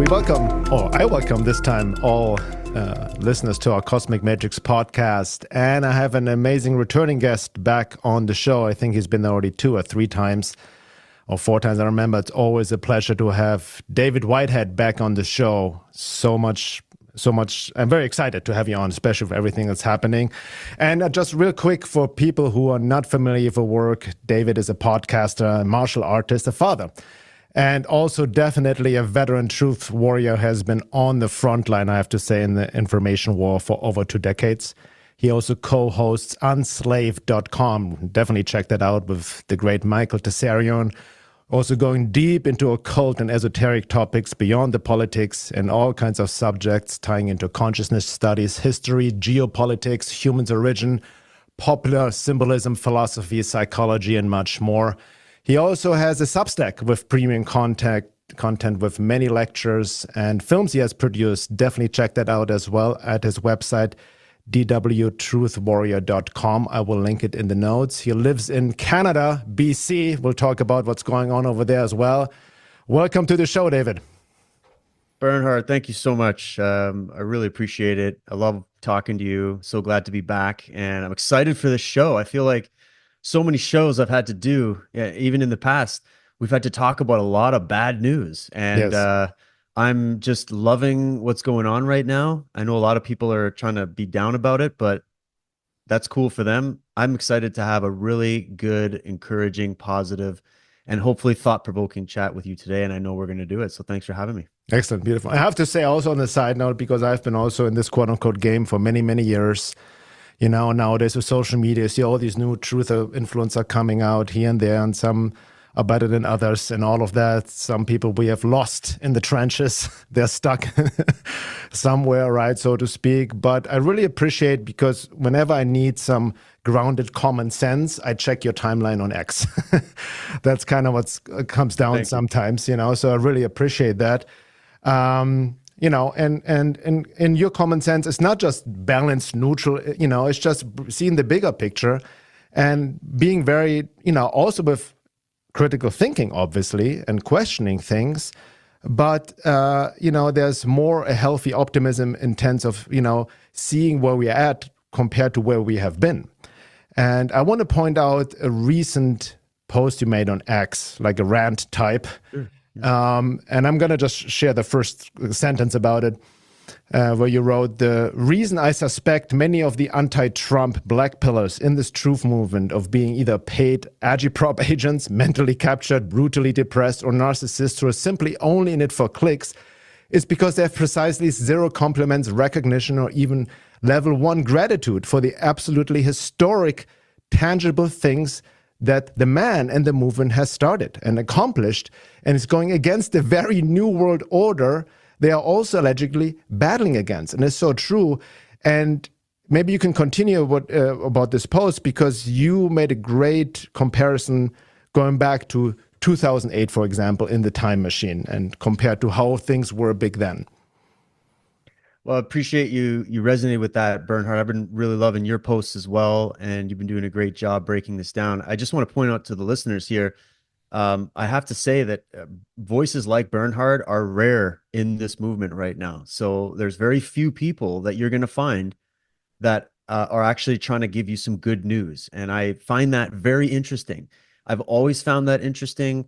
I welcome this time all listeners to our Cosmic Magics podcast. And I have an amazing returning guest back on the show. I think he's been there already 2 or 3 times or 4 times. I remember. It's always a pleasure to have David Whitehead back on the show. So much. I'm very excited to have you on, especially for everything that's happening. And just real quick, for people who are not familiar with work, David is a podcaster, a martial artist, a father, and also definitely a veteran truth warrior. Has been on the front line, I have to say, in the information war for over 2 decades. He also co-hosts Unslaved.com. Definitely check that out with the great Michael Tessarion. Also going deep into occult and esoteric topics beyond the politics and all kinds of subjects, tying into consciousness studies, history, geopolitics, human's origin, popular symbolism, philosophy, psychology, and much more. He also has a Substack with premium content with many lectures and films he has produced. Definitely check that out as well at his website, dwtruthwarrior.com. I will link it in the notes. He lives in Canada, BC. We'll talk about what's going on over there as well. Welcome to the show, David. Bernhard, thank you so much. I really appreciate it. I love talking to you. So glad to be back. And I'm excited for this show. I feel like so many shows I've had to do, even in the past, we've had to talk about a lot of bad news. And yes. I'm just loving what's going on right now. I know a lot of people are trying to be down about it, but that's cool for them. I'm excited to have a really good, encouraging, positive, and hopefully thought-provoking chat with you today. And I know we're going to do it. So thanks for having me. Excellent. Beautiful. I have to say also on the side note, because I've been also in this quote-unquote game for many, many years. You know, nowadays with social media, you see all these new truth influencers coming out here and there, and some are better than others and all of that. Some people we have lost in the trenches. They're stuck somewhere, right, so to speak. But I really appreciate, because whenever I need some grounded common sense, I check your timeline on X. That's kind of what comes down sometimes, you know, so I really appreciate that. You know, and your common sense is not just balanced, neutral, you know, it's just seeing the bigger picture and being very, you know, also with critical thinking, obviously, and questioning things. But, you know, there's more a healthy optimism in terms of, you know, seeing where we're at compared to where we have been. And I want to point out a recent post you made on X, like a rant type. Sure. And I'm going to just share the first sentence about it, where you wrote, "The reason I suspect many of the anti-Trump black pillars in this truth movement of being either paid agitprop agents, mentally captured, brutally depressed, or narcissists who are simply only in it for clicks is because they have precisely zero compliments, recognition, or even level 1 gratitude for the absolutely historic, tangible things that the man and the movement has started and accomplished, and is going against the very new world order they are also allegedly battling against." And it's so true. And maybe you can continue about this post, because you made a great comparison going back to 2008, for example, in the time machine, and compared to how things were big then. Well, I appreciate you resonated with that, Bernhard. I've been really loving your posts as well, and you've been doing a great job breaking this down. I just want to point out to the listeners here, I have to say that voices like Bernhard are rare in this movement right now. So there's very few people that you're going to find that are actually trying to give you some good news. And I find that very interesting. I've always found that interesting.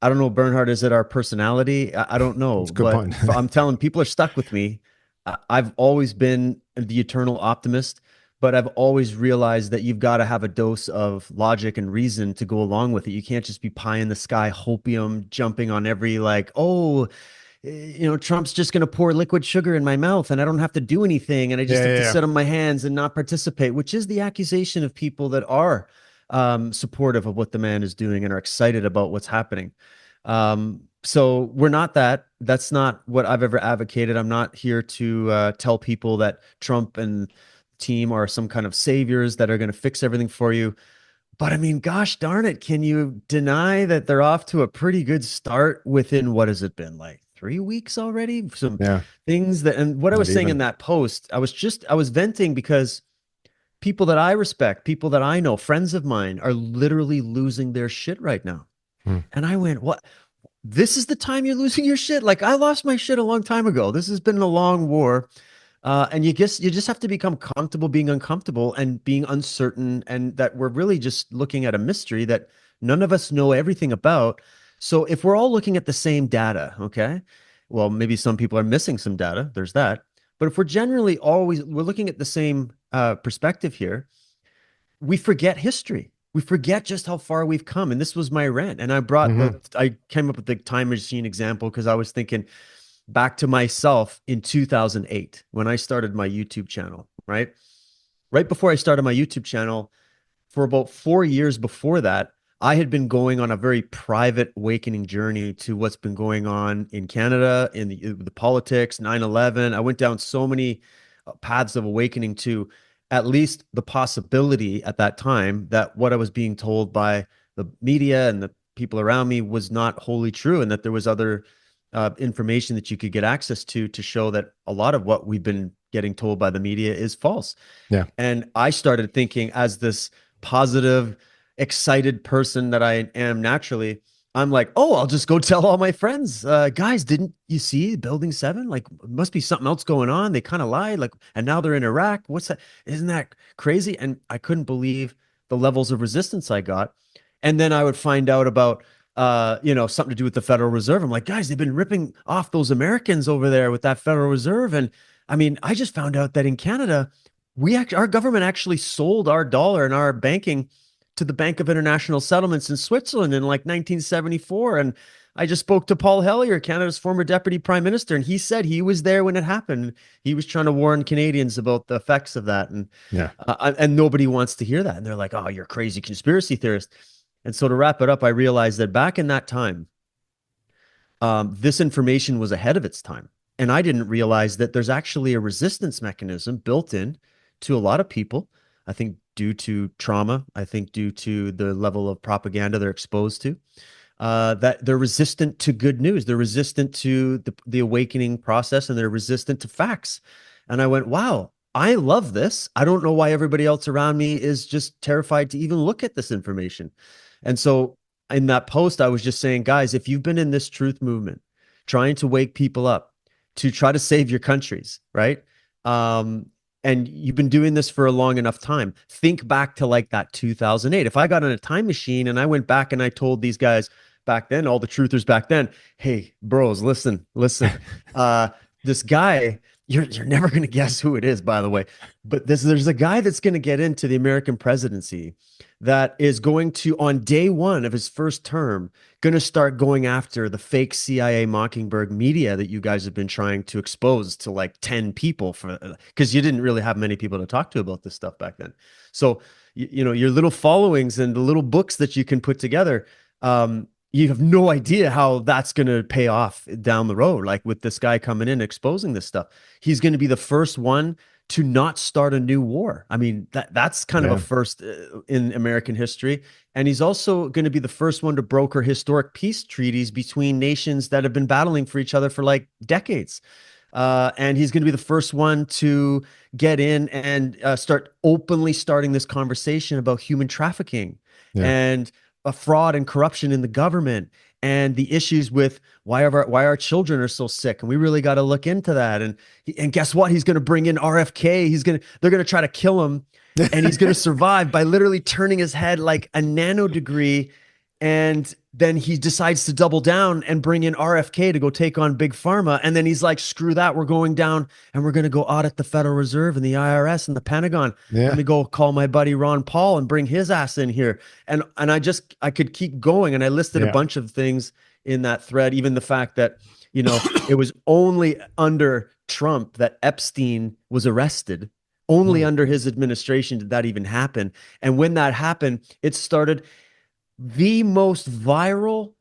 I don't know, Bernhard, is it our personality? I don't know. That's a good point. I'm telling people are stuck with me. I've always been the eternal optimist, but I've always realized that you've got to have a dose of logic and reason to go along with it. You can't just be pie in the sky, hopium, jumping on every like, oh, you know, Trump's just going to pour liquid sugar in my mouth and I don't have to do anything. And I just have to sit on my hands and not participate, which is the accusation of people that are supportive of what the man is doing and are excited about what's happening. So we're not that. That's not what I've ever advocated. I'm not here to tell people that Trump and team are some kind of saviors that are going to fix everything for you. But I mean, gosh darn it, can you deny that they're off to a pretty good start within, what has it been, like 3 weeks already? Some things that, and what I was saying in that post, I was venting because people that I respect, people that I know, friends of mine are literally losing their shit right now. And I went, what? this is the time you're losing your shit. Like I lost my shit a long time ago. This has been a long war. And you just have to become comfortable being uncomfortable and being uncertain, and that we're really just looking at a mystery that none of us know everything about. So if we're all looking at the same data, okay, well, maybe some people are missing some data. There's that. But if we're generally always we're looking at the same perspective here, we forget history. We forget just how far we've come. And this was my rant. And Hmm. I came up with the time machine example because I was thinking back to myself in 2008 when I started my YouTube channel, right? Right before I started my YouTube channel, for about 4 years before that, I had been going on a very private awakening journey to what's been going on in Canada, in the politics, 9/11. I went down so many paths of awakening to at least the possibility at that time that what I was being told by the media and the people around me was not wholly true, and that there was other information that you could get access to show that a lot of what we've been getting told by the media is false. Yeah. And I started thinking, as this positive, excited person that I am naturally, I'm like, oh, I'll just go tell all my friends, guys, didn't you see Building 7? Like, must be something else going on. They kind of lied, like, and now they're in Iraq. What's that? Isn't that crazy? And I couldn't believe the levels of resistance I got. And then I would find out about, something to do with the Federal Reserve. I'm like, guys, they've been ripping off those Americans over there with that Federal Reserve. And I mean, I just found out that in Canada, our government actually sold our dollar and our banking to the Bank of International Settlements in Switzerland in like 1974. And I just spoke to Paul Hellyer, Canada's former deputy prime minister, and he said he was there when it happened. He was trying to warn Canadians about the effects of that, Yeah. and nobody wants to hear that. And they're like, "Oh, you're a crazy conspiracy theorist." And so to wrap it up, I realized that back in that time, this information was ahead of its time. And I didn't realize that there's actually a resistance mechanism built in to a lot of people. I think due to trauma, I think due to the level of propaganda they're exposed to, that they're resistant to good news. They're resistant to the awakening process, and they're resistant to facts. And I went, wow, I love this. I don't know why everybody else around me is just terrified to even look at this information. And so in that post, I was just saying, guys, if you've been in this truth movement, trying to wake people up to try to save your countries, right? And you've been doing this for a long enough time, think back to like that 2008. If I got on a time machine and I went back and I told these guys back then, all the truthers back then, hey, bros, listen, this guy, you're never going to guess who it is, by the way, but there's a guy that's going to get into the American presidency that is going to, on day one of his first term, going to start going after the fake CIA Mockingbird media that you guys have been trying to expose to like 10 people, for because you didn't really have many people to talk to about this stuff back then. So, your little followings and the little books that you can put together, you have no idea how that's going to pay off down the road. Like with this guy coming in exposing this stuff, he's going to be the first one to not start a new war. I mean, that's kind of a Yeah. first in American history. And he's also going to be the first one to broker historic peace treaties between nations that have been battling for each other for like decades. And he's going to be the first one to get in and start openly starting this conversation about human trafficking Yeah. and fraud and corruption in the government, and the issues with why our children are so sick, and we really got to look into that. And guess what? He's going to bring in RFK. They're going to try to kill him, and he's going to survive by literally turning his head like a nano degree. And then he decides to double down and bring in RFK to go take on Big Pharma. And then he's like, screw that. We're going down and we're going to go audit the Federal Reserve and the IRS and the Pentagon. Let Yeah. me go call my buddy Ron Paul and bring his ass in here. And I could keep going. And I listed a Yeah. bunch of things in that thread, even the fact that, it was only under Trump that Epstein was arrested. Only Mm. under his administration did that even happen. And when that happened, it started the most viral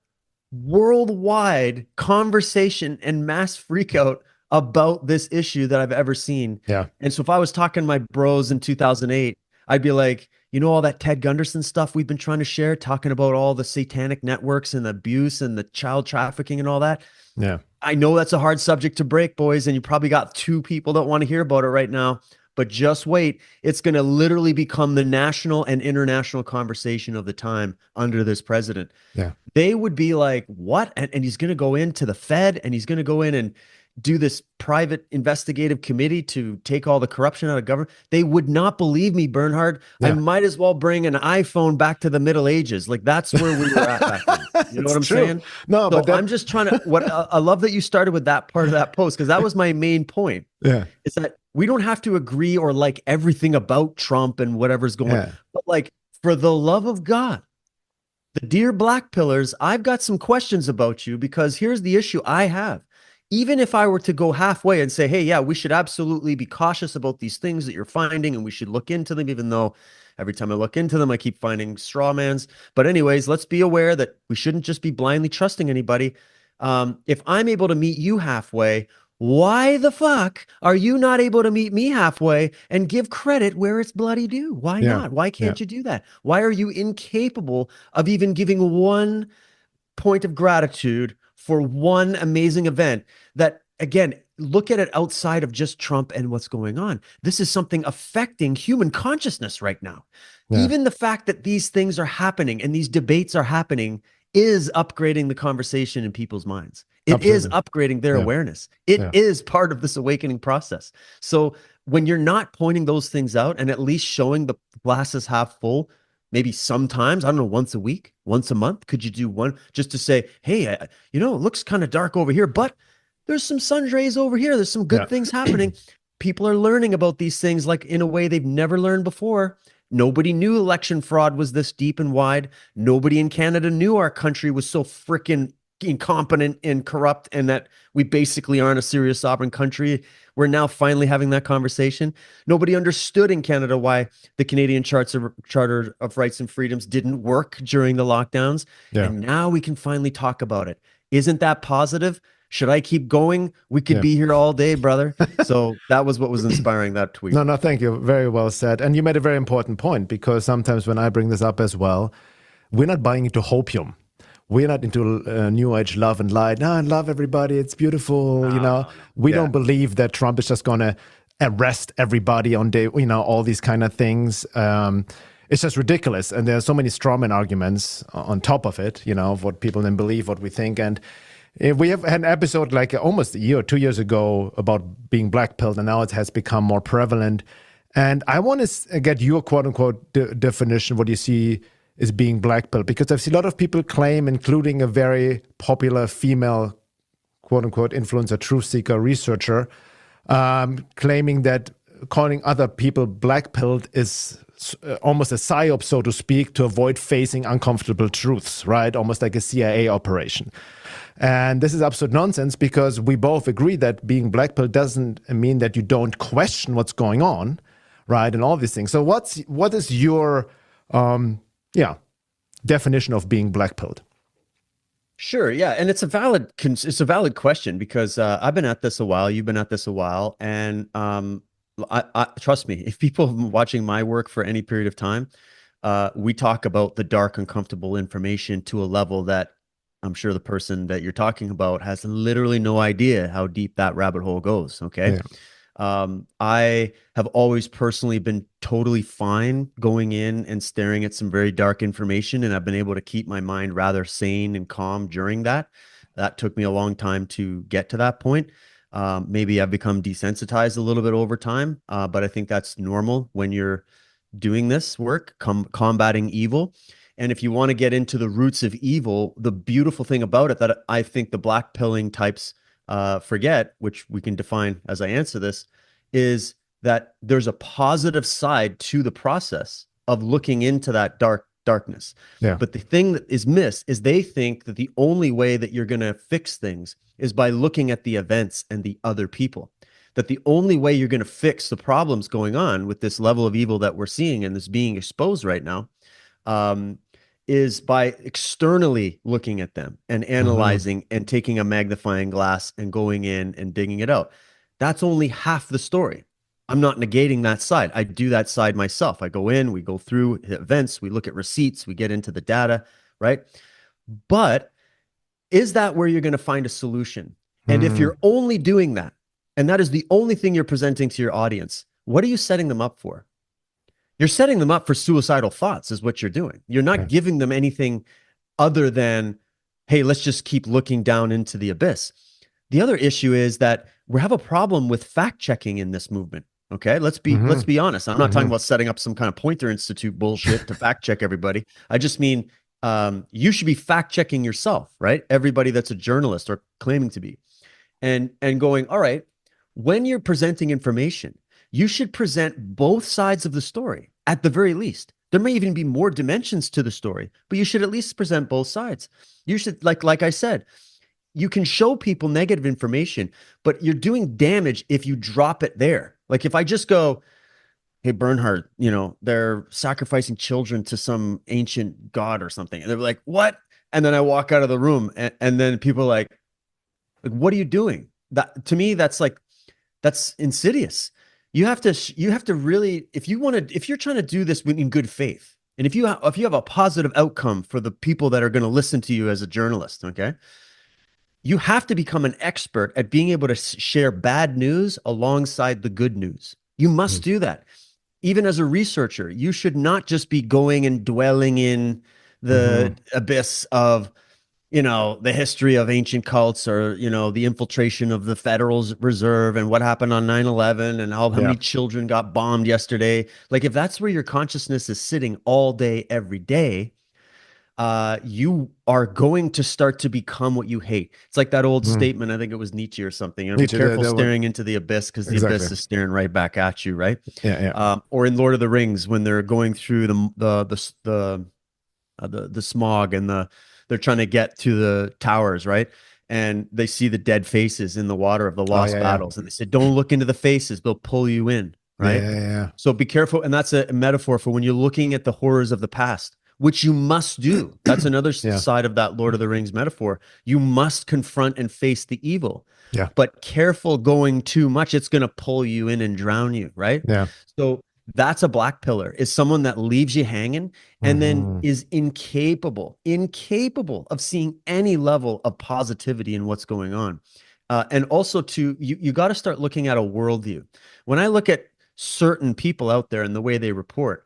worldwide conversation and mass freakout about this issue that I've ever seen. Yeah. And so if I was talking to my bros in 2008, I'd be like, all that Ted Gunderson stuff we've been trying to share, talking about all the satanic networks and the abuse and the child trafficking and all that. Yeah. I know that's a hard subject to break, boys, and you probably got two people that want to hear about it right now. But just wait. It's going to literally become the national and international conversation of the time under this president. Yeah. they would be like, what? And he's going to go into the Fed and he's going to go in and do this private investigative committee to take all the corruption out of government. They would not believe me, Bernhard. I might as well bring an iPhone back to the Middle Ages. Like that's where we were at back then. You know what I'm saying? No, so but I'm just trying to, I love that you started with that part of that post, because that was my main point. Yeah. Is that we don't have to agree or like everything about Trump and whatever's going on. But like, for the love of God, the dear black pillars, I've got some questions about you, because here's the issue I have. Even if I were to go halfway and say, hey, yeah, we should absolutely be cautious about these things that you're finding and we should look into them, even though every time I look into them, I keep finding straw mans. But anyways, let's be aware that we shouldn't just be blindly trusting anybody. If I'm able to meet you halfway, why the fuck are you not able to meet me halfway and give credit where it's bloody due? Why not? Why can't you do that? Why are you incapable of even giving one point of gratitude for one amazing event that, again, look at it outside of just Trump and what's going on? This is something affecting human consciousness right now. Even the fact that these things are happening and these debates are happening is upgrading the conversation in people's minds. It is upgrading their awareness. It is part of this awakening process. So when you're not pointing those things out and at least showing the glasses half full, maybe sometimes, I don't know, once a week, once a month, could you do one just to say, hey, it looks kind of dark over here, but there's some sun rays over here. There's some good things happening. People are learning about these things like in a way they've never learned before. Nobody knew election fraud was this deep and wide. Nobody in Canada knew our country was so freaking incompetent and corrupt and that we basically aren't a serious sovereign country. We're now finally having that conversation. Nobody understood in Canada why the Canadian Charter of Rights and Freedoms didn't work during the lockdowns. And now we can finally talk about it. Isn't that positive? Should I keep going? We could be here all day, brother. So that was what was inspiring that tweet. No, thank you. Very well said. And you made a very important point, because sometimes when I bring this up as well, we're not buying into hopium. We're not into new age love and light. No, I love everybody. It's beautiful. We don't believe that Trump is just going to arrest everybody on day, all these kind of things. It's just ridiculous. And there are so many strawman arguments on top of it, of what people then believe, what we think. And we have had an episode like almost a year or 2 years ago about being blackpilled, and now it has become more prevalent. And I want to get your quote unquote definition, what you see is being blackpilled, because I've seen a lot of people claim, including a very popular female quote unquote influencer, truth seeker, researcher, claiming that calling other people blackpilled is almost a psyop, so to speak, to avoid facing uncomfortable truths, right? Almost like a CIA operation. And this is absolute nonsense, because we both agree that being blackpilled doesn't mean that you don't question what's going on, right? And all these things. So what is your definition of being blackpilled? Sure, yeah, and it's a valid question, because I've been at this a while, you've been at this a while, and I trust me, if people have been watching my work for any period of time, we talk about the dark, uncomfortable information to a level that I'm sure the person that you're talking about has literally no idea how deep that rabbit hole goes. Okay. I have always personally been totally fine going in and staring at some very dark information, and I've been able to keep my mind rather sane and calm during that. That took me a long time to get to that point. Maybe I've become desensitized a little bit over time, but I think that's normal when you're doing this work, combating evil. And if you want to get into the roots of evil, the beautiful thing about it that I think the black pilling types forget, which we can define as I answer this, is that there's a positive side to the process of looking into that darkness. But the thing that is missed is they think that the only way that you're going to fix things is by looking at the events and the other people. That the only way you're going to fix the problems going on with this level of evil that we're seeing and this being exposed right now is by externally looking at them and analyzing and taking a magnifying glass and going in and digging it out. That's only half the story. I'm not negating that side. I do that side myself. I go in, we go through events, we look at receipts, we get into the data, right? But is that where you're going to find a solution? And if you're only doing that, and that is the only thing you're presenting to your audience, what are you setting them up for? You're setting them up for suicidal thoughts is what you're doing. You're not giving them anything other than hey, let's just keep looking down into the abyss. The other issue is that we have a problem with fact checking in this movement. Okay, let's Hmm. be honest. I'm not talking Hmm. about setting up some kind of Pointer Institute bullshit to fact check everybody. I just mean you should be fact checking yourself, right? Everybody that's a journalist or claiming to be, and going, all right, when you're presenting information, you should present both sides of the story at the very least. There may even be more dimensions to the story, but you should at least present both sides. You should, like I said, you can show people negative information, but you're doing damage if you drop it there. Like if I just go, hey, Bernhard, they're sacrificing children to some ancient god or something. And they're like, what? And then I walk out of the room and then people are like, what are you doing? That to me, that's insidious. You have to really, if you're trying to do this in good faith, and if you have a positive outcome for the people that are going to listen to you as a journalist, okay, you have to become an expert at being able to share bad news alongside the good news. You must do that. Even as a researcher, you should not just be going and dwelling in Hmm. the abyss of, the history of ancient cults, or, the infiltration of the Federal Reserve and what happened on 9/11 and how Yeah. many children got bombed yesterday. Like, if that's where your consciousness is sitting all day, every day, you are going to start to become what you hate. It's like that old Mm. statement. I think it was Nietzsche or something. Be Nietzsche, careful staring into the abyss because the exactly. abyss is staring right back at you, right? Yeah, yeah. Or in Lord of the Rings when they're going through the smog and they're trying to get to the towers, right? And they see the dead faces in the water of the Oh, lost yeah, yeah. battles, and they said, "Don't look into the faces; they'll pull you in." Yeah, Right? yeah, yeah. So be careful, and that's a metaphor for when you're looking at the horrors of the past, which you must do. That's another Yeah, side of that Lord of the Rings metaphor. You must confront and face the evil, yeah, but careful going too much; it's going to pull you in and drown you, right? yeah. So that's a black pillar, is someone that leaves you hanging and then Hmm. is incapable of seeing any level of positivity in what's going on. And also you got to start looking at a worldview. When I look at certain people out there and the way they report,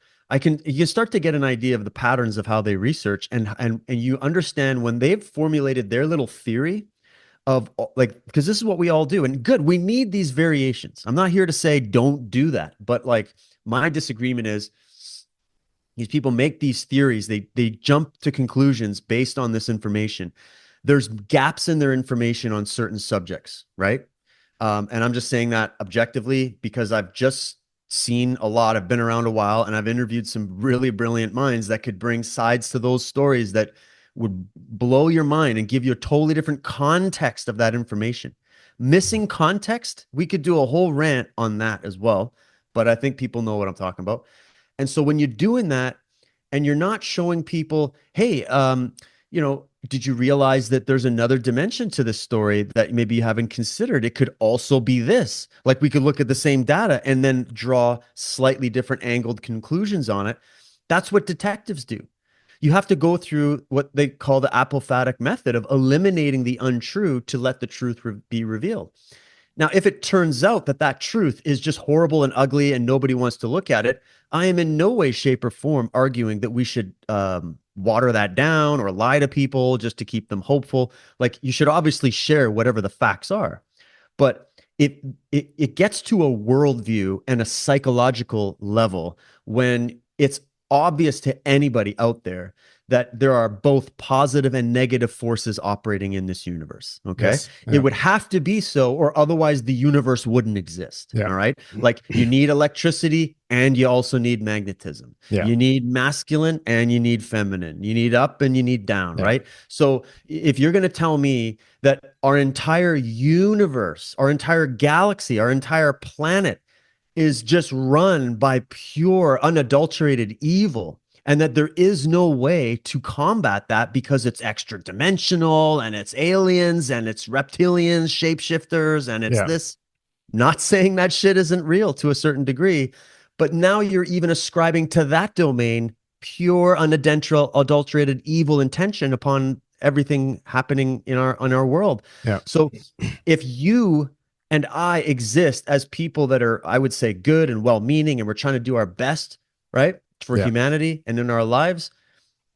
you start to get an idea of the patterns of how they research, and you understand when they've formulated their little theory of, like, because this is what we all do, and good, we need these variations. I'm not here to say don't do that, but like, my disagreement is these people make these theories, they jump to conclusions based on this information. There's gaps in their information on certain subjects, right? And I'm just saying that objectively because I've just seen a lot. I've been around a while, and I've interviewed some really brilliant minds that could bring sides to those stories that would blow your mind and give you a totally different context of that information. Missing context, we could do a whole rant on that as well, but I think people know what I'm talking about. And so when you're doing that and you're not showing people, hey, did you realize that there's another dimension to this story that maybe you haven't considered? It could also be this. Like, we could look at the same data and then draw slightly different angled conclusions on it. That's what detectives do. You have to go through what they call the apophatic method of eliminating the untrue to let the truth be revealed. Now, if it turns out that that truth is just horrible and ugly and nobody wants to look at it, I am in no way, shape, or form arguing that we should water that down or lie to people just to keep them hopeful. Like, you should obviously share whatever the facts are, but it gets to a worldview and a psychological level when it's obvious to anybody out there that there are both positive and negative forces operating in this universe. Okay. Yes. It Yeah. would have to be so, or otherwise the universe wouldn't exist. Yeah. All right. Like, you need electricity and you also need magnetism. Yeah. You need masculine and you need feminine. You need up and you need down. Yeah. Right. So if you're going to tell me that our entire universe, our entire galaxy, our entire planet is just run by pure, unadulterated evil, and that there is no way to combat that because it's extra dimensional and it's aliens and it's reptilians, shapeshifters, and it's Yeah. this. Not saying that shit isn't real to a certain degree, but now you're even ascribing to that domain pure, unadulterated evil intention upon everything happening in our world. Yeah. So if you and I exist as people that are, I would say, good and well-meaning, and we're trying to do our best, right, for Yeah. humanity and in our lives,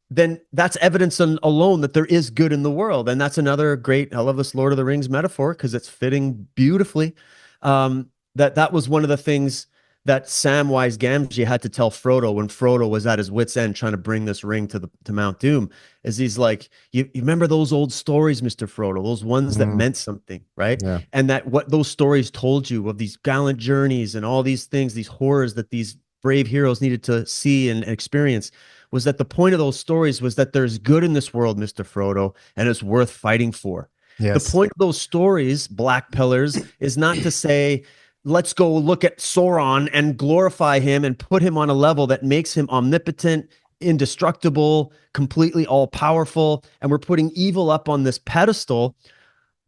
then that's evidence alone that there is good in the world. And that's another great, I love this Lord of the Rings metaphor because it's fitting beautifully. That was one of the things that Samwise Gamgee had to tell Frodo when Frodo was at his wit's end trying to bring this ring to Mount Doom, is he's like, you remember those old stories, Mr. Frodo, those ones that meant something, right? Yeah. And that what those stories told you of these gallant journeys and all these things, these horrors that these brave heroes needed to see and experience, was that the point of those stories was that there's good in this world, Mr. Frodo, and it's worth fighting for. Yes. The point of those stories, Black Pillars, is not to say, let's go look at Sauron and glorify him and put him on a level that makes him omnipotent, indestructible, completely all-powerful, and we're putting evil up on this pedestal.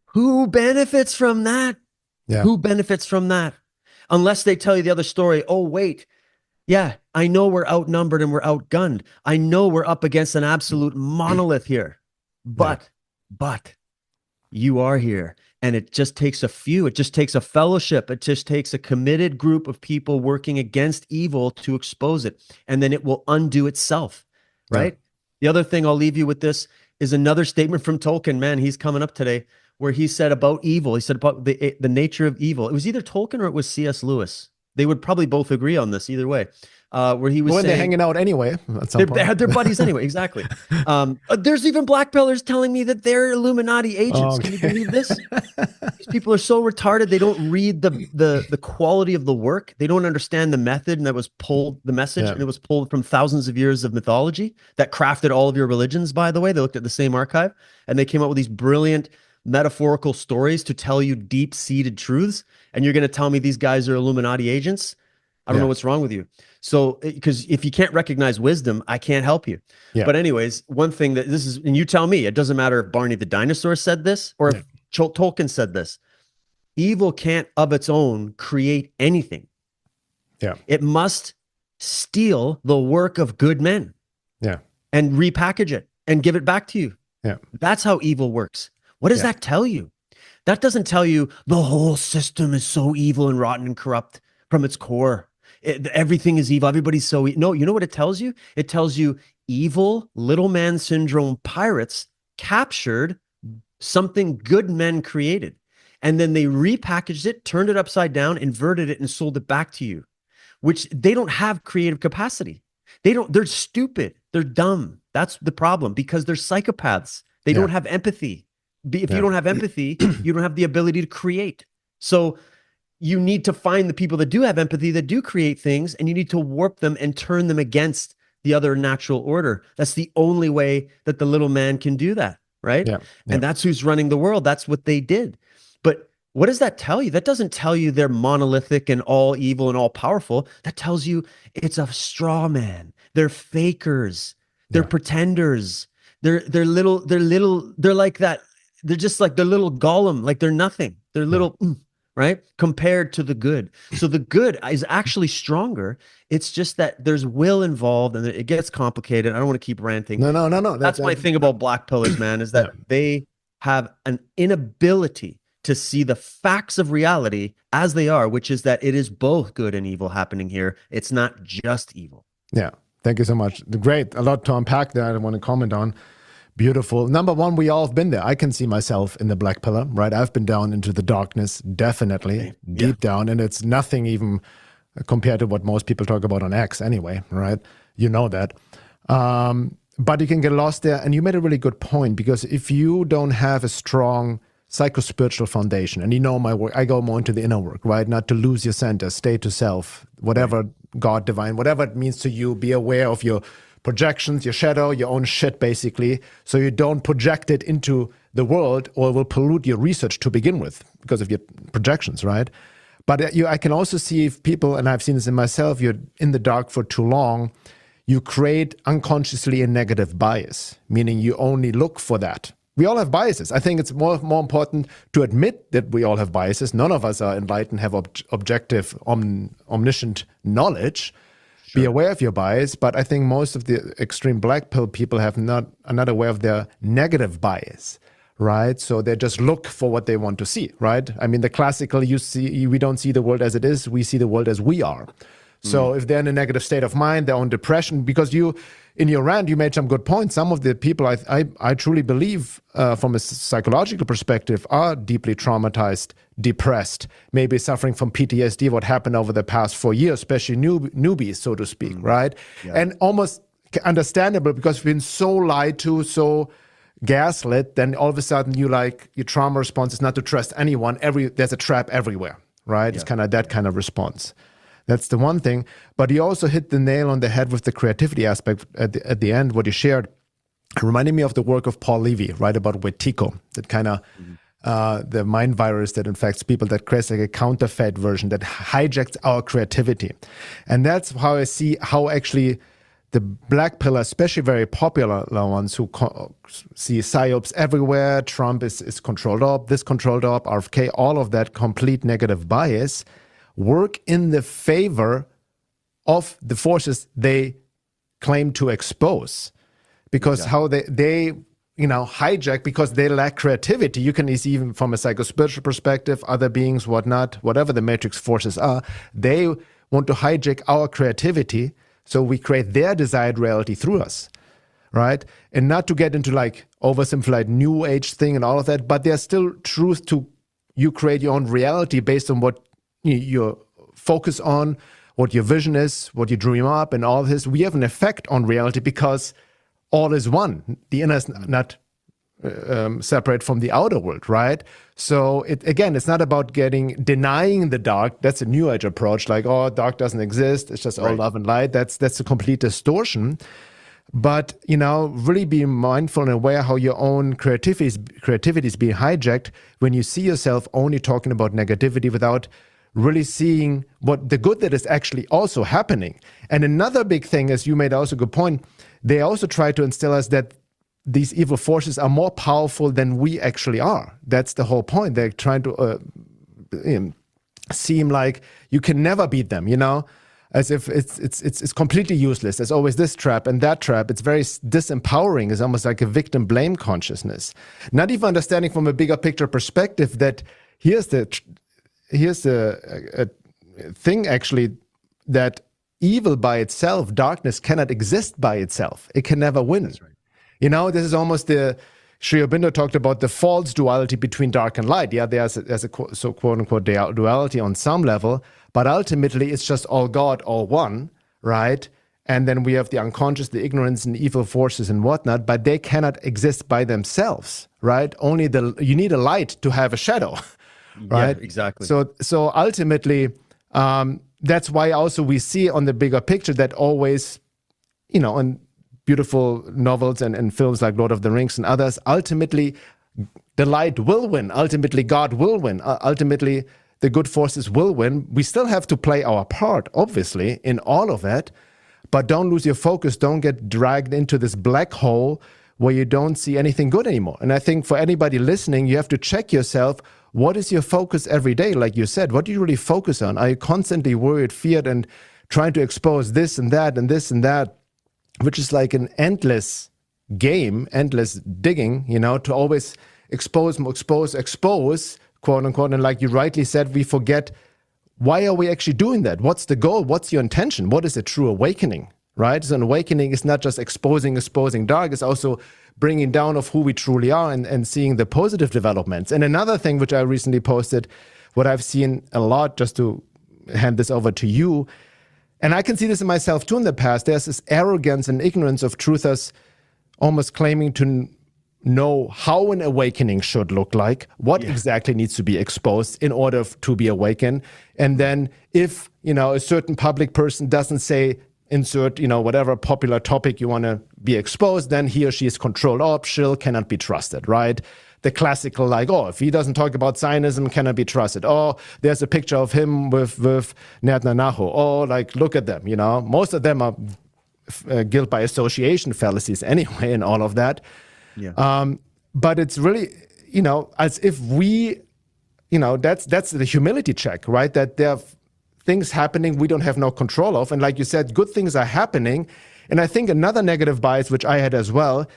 Who benefits from that? Yeah. Who benefits from that? Unless they tell you the other story. Oh, wait. Yeah, I know we're outnumbered and we're outgunned. I know we're up against an absolute monolith here. But you are here. And it just takes a few. It just takes a fellowship. It just takes a committed group of people working against evil to expose it. And then it will undo itself, right? Yeah. The other thing I'll leave you with this is another statement from Tolkien. Man, he's coming up today, where he said about evil. He said about the nature of evil. It was either Tolkien or it was C.S. Lewis. They would probably both agree on this either way. Where he was saying, they're hanging out anyway. They're buddies anyway. Exactly. There's even Black Pillars telling me that they're Illuminati agents. Can you believe this? These people are so retarded. They don't read the quality of the work. They don't understand the method, and that was pulled the message, and it was pulled from thousands of years of mythology that crafted all of your religions. By the way, they looked at the same archive, and they came up with these brilliant metaphorical stories to tell you deep-seated truths. And you're going to tell me these guys are Illuminati agents? I don't know what's wrong with you. So, because if you can't recognize wisdom, I can't help you. Yeah. But anyways, one thing that this is, and you tell me, it doesn't matter if Barney the dinosaur said this or if Tolkien said this. Evil can't of its own create anything. Yeah. It must steal the work of good men. Yeah. And repackage it and give it back to you. Yeah. That's how evil works. What does that tell you? That doesn't tell you the whole system is so evil and rotten and corrupt from its core. Everything is evil. Everybody's so evil. No, you know what it tells you? It tells you evil, little man syndrome pirates captured something good men created. And then they repackaged it, turned it upside down, inverted it, and sold it back to you, which they don't have creative capacity. They're stupid. They're dumb. That's the problem, because they're psychopaths. They don't have empathy. If you don't have empathy, you don't have the ability to create. So you need to find the people that do have empathy, that do create things, and you need to warp them and turn them against the other natural order. That's the only way that the little man can do that, right? Yeah. And that's who's running the world. That's what they did. But what does that tell you? That doesn't tell you they're monolithic and all evil and all powerful. That tells you it's a straw man. They're fakers. They're pretenders. They're like that. They're just like, they're little Gollum, like they're nothing. They're little, right? Compared to the good. So the good is actually stronger. It's just that there's will involved and it gets complicated. I don't want to keep ranting. No. That's my thing about Black Pillars, man, is that they have an inability to see the facts of reality as they are, which is that it is both good and evil happening here. It's not just evil. Yeah. Thank you so much. Great. A lot to unpack there. I want to comment on. Beautiful. Number one, we all have been there. I can see myself in the Black Pillar, right? I've been down into the darkness, definitely, deep down. And it's nothing even compared to what most people talk about on X anyway, right? You know that. But you can get lost there. And you made a really good point, because if you don't have a strong psycho-spiritual foundation, and you know my work, I go more into the inner work, right? Not to lose your center, stay to self, whatever God, divine, whatever it means to you, be aware of your projections, your shadow, your own shit, basically, so you don't project it into the world, or it will pollute your research to begin with because of your projections, right? But I can also see if people, and I've seen this in myself, you're in the dark for too long, you create unconsciously a negative bias, meaning you only look for that. We all have biases. I think it's more important to admit that we all have biases. None of us are enlightened, have objective, omniscient knowledge. Sure. Be aware of your bias, but I think most of the extreme Black Pill people are not aware of their negative bias, right? So they just look for what they want to see, right? I mean, the classical, we don't see the world as it is, we see the world as we are. So if they're in a negative state of mind, they're on depression, because in your rant, you made some good points. Some of the people I truly believe from a psychological perspective are deeply traumatized, depressed, maybe suffering from PTSD, what happened over the past 4 years, especially newbies, so to speak, right? Yeah. And almost understandable, because we've been so lied to, so gaslit, then all of a sudden your trauma response is not to trust anyone. There's a trap everywhere, right? Yeah. It's kind of that kind of response. That's the one thing. But you also hit the nail on the head with the creativity aspect at the end, what you shared. It reminded me of the work of Paul Levy, right, about Whitehead, that kind of the mind virus that infects people, that creates like a counterfeit version that hijacks our creativity. And that's how I see how actually the black pill, especially very popular ones who see psyops everywhere, Trump is controlled up, this controlled up, RFK, all of that complete negative bias, work in the favor of the forces they claim to expose. Because how they hijack, because they lack creativity. You can see even from a psychospiritual perspective, other beings, whatnot, whatever the matrix forces are, they want to hijack our creativity, so we create their desired reality through us, right? And not to get into oversimplified new age thing and all of that, but there's still truth to you create your own reality based on what you focus on, what your vision is, what you dream up, and all this. We have an effect on reality because all is one. The inner is not separate from the outer world, right? So it's not about denying the dark. That's a new age approach, dark doesn't exist. It's just all love and light. That's a complete distortion. But, really be mindful and aware how your own creativity is being hijacked when you see yourself only talking about negativity without really seeing what the good that is actually also happening. And another big thing, as you made also a good point, they also try to instill us that these evil forces are more powerful than we actually are. That's the whole point. They're trying to seem like you can never beat them, as if it's completely useless. There's always this trap and that trap. It's very disempowering. It's almost like a victim blame consciousness. Not even understanding from a bigger picture perspective that here's the thing actually, that evil by itself, darkness cannot exist by itself. It can never win. That's right. This is almost Sri Aurobindo talked about the false duality between dark and light. Yeah, there's a quote unquote duality on some level, but ultimately it's just all God, all one, right? And then we have the unconscious, the ignorance and evil forces and whatnot, but they cannot exist by themselves, right? Only you need a light to have a shadow, right? Yeah, exactly. So ultimately, that's why also we see on the bigger picture that always, on beautiful novels and films like Lord of the Rings and others, ultimately the light will win. Ultimately, God will win. Ultimately, the good forces will win. We still have to play our part, obviously, in all of it, but don't lose your focus. Don't get dragged into this black hole where you don't see anything good anymore. And I think for anybody listening, you have to check yourself. What is your focus every day? Like you said, what do you really focus on? Are you constantly worried, feared, and trying to expose this and that and this and that, which is like an endless game, endless digging, to always expose, quote unquote. And like you rightly said, we forget, why are we actually doing that? What's the goal? What's your intention? What is a true awakening, right? So an awakening is not just exposing dark, it's also bringing down of who we truly are and seeing the positive developments. And another thing which I recently posted, what I've seen a lot, just to hand this over to you, and I can see this in myself too in the past, there's this arrogance and ignorance of truthers almost claiming to know how an awakening should look like, what exactly needs to be exposed in order to be awakened. And then if, a certain public person doesn't say, insert, whatever popular topic you want to be exposed, then he or she is controlled up, cannot be trusted, right? The classical, if he doesn't talk about Zionism, cannot be trusted. Oh, there's a picture of him with Netanyahu. Oh, look at them, Most of them are guilt by association fallacies anyway and all of that. Yeah. But it's really, as if we, that's the humility check, right? That there are things happening we don't have no control of. And like you said, good things are happening. And I think another negative bias, which I had as well,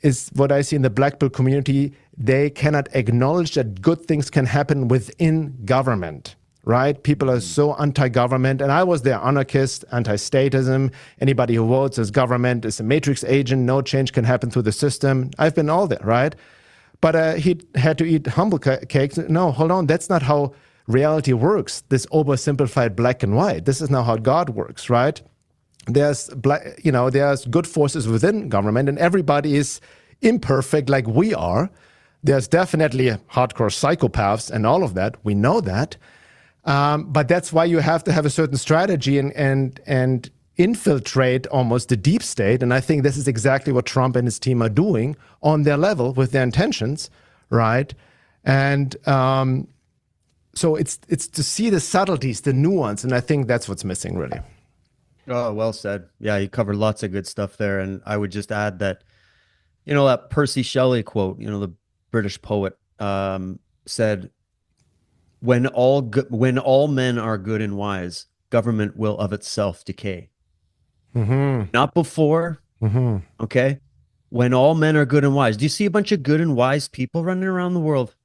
is what I see in the Black Pill community. They cannot acknowledge that good things can happen within government, right? People are so anti-government, and I was their anarchist, anti-statism. Anybody who votes as government is a matrix agent. No change can happen through the system. I've been all there, right? But he had to eat humble cakes. No, hold on. That's not how reality works. This oversimplified black and white. This is not how God works, right? There's there's good forces within government, and everybody is imperfect like we are. There's definitely hardcore psychopaths and all of that. We know that. But that's why you have to have a certain strategy and infiltrate almost the deep state. And I think this is exactly what Trump and his team are doing on their level with their intentions, right? And so it's to see the subtleties, the nuance, and I think that's what's missing, really. Oh, well said. Yeah, you covered lots of good stuff there. And I would just add that, that Percy Shelley quote, the British poet, said, when all men are good and wise, government will of itself decay. Mm-hmm. Not before. Mm-hmm. Okay. When all men are good and wise. Do you see a bunch of good and wise people running around the world?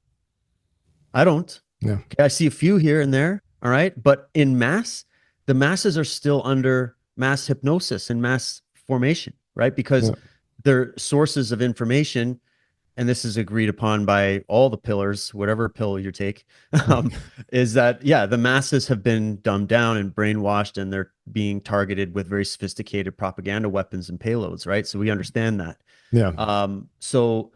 I don't. Yeah. Okay, I see a few here and there. All right. But in mass, the masses are still under mass hypnosis and mass formation, right? Because they're sources of information, and this is agreed upon by all the pillars, whatever pill you take, is that, the masses have been dumbed down and brainwashed, and they're being targeted with very sophisticated propaganda weapons and payloads, right? So we understand that. Yeah. So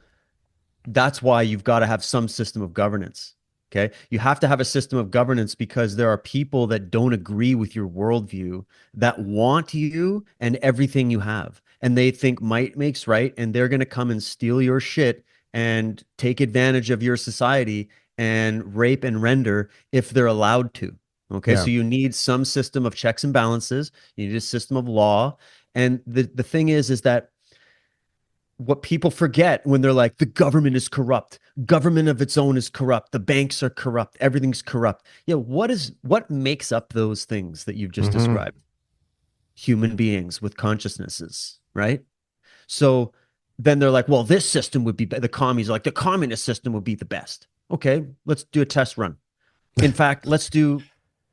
that's why you've got to have some system of governance. Okay. You have to have a system of governance because there are people that don't agree with your worldview that want you and everything you have. And they think might makes right. And they're going to come and steal your shit and take advantage of your society and rape and render if they're allowed to. Okay. Yeah. So you need some system of checks and balances. You need a system of law. And the thing is that what people forget when they're like, the government is corrupt, government of its own is corrupt, the banks are corrupt, everything's corrupt. What makes up those things that you've just described? Human beings with consciousnesses, right? So then they're like, well, this system would be the commies are like, the communist system would be the best. Okay, let's do a test run. In fact, let's do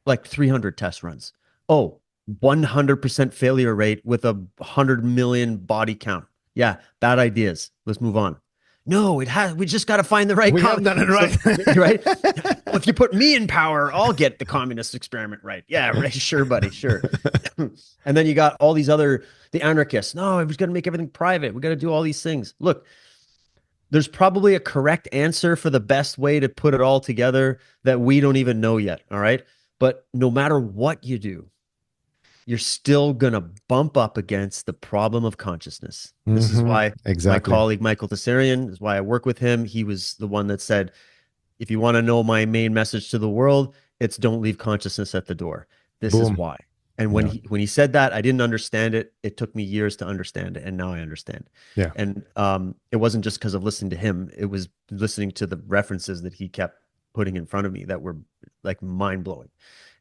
like 300 test runs. 100% failure rate with 100 million body count. Yeah, bad ideas. Let's move on. No, we just got to find the right. We haven't done it right. So, right? Well, if you put me in power, I'll get the communist experiment right. Yeah, right. Sure, buddy. Sure. And then you got all these the anarchists. No, we've got to make everything private. We got to do all these things. Look, there's probably a correct answer for the best way to put it all together that we don't even know yet. All right. But no matter what you do, you're still going to bump up against the problem of consciousness. This is why my colleague, Michael Tessarian, is why I work with him. He was the one that said, if you want to know my main message to the world, it's don't leave consciousness at the door. This is why. And when he said that, I didn't understand it. It took me years to understand it. And now I understand. Yeah. And it wasn't just because of listening to him. It was listening to the references that he kept putting in front of me that were like mind blowing.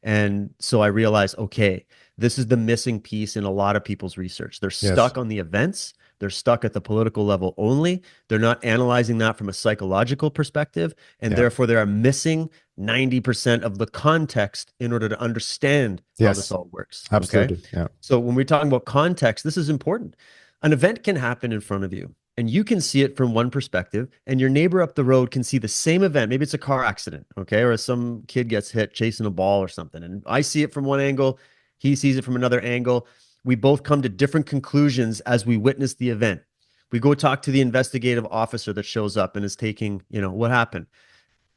And so I realized, okay, this is the missing piece in a lot of people's research. They're stuck on the events. They're stuck at the political level only. They're not analyzing that from a psychological perspective. And therefore, they are missing 90% of the context in order to understand how this all works. Absolutely. Okay? Yeah. So when we're talking about context, this is important. An event can happen in front of you, and you can see it from one perspective, and your neighbor up the road can see the same event. Maybe it's a car accident, okay? Or some kid gets hit chasing a ball or something. And I see it from one angle, he sees it from another angle. We both come to different conclusions as we witness the event. We go talk to the investigative officer that shows up and is taking, what happened?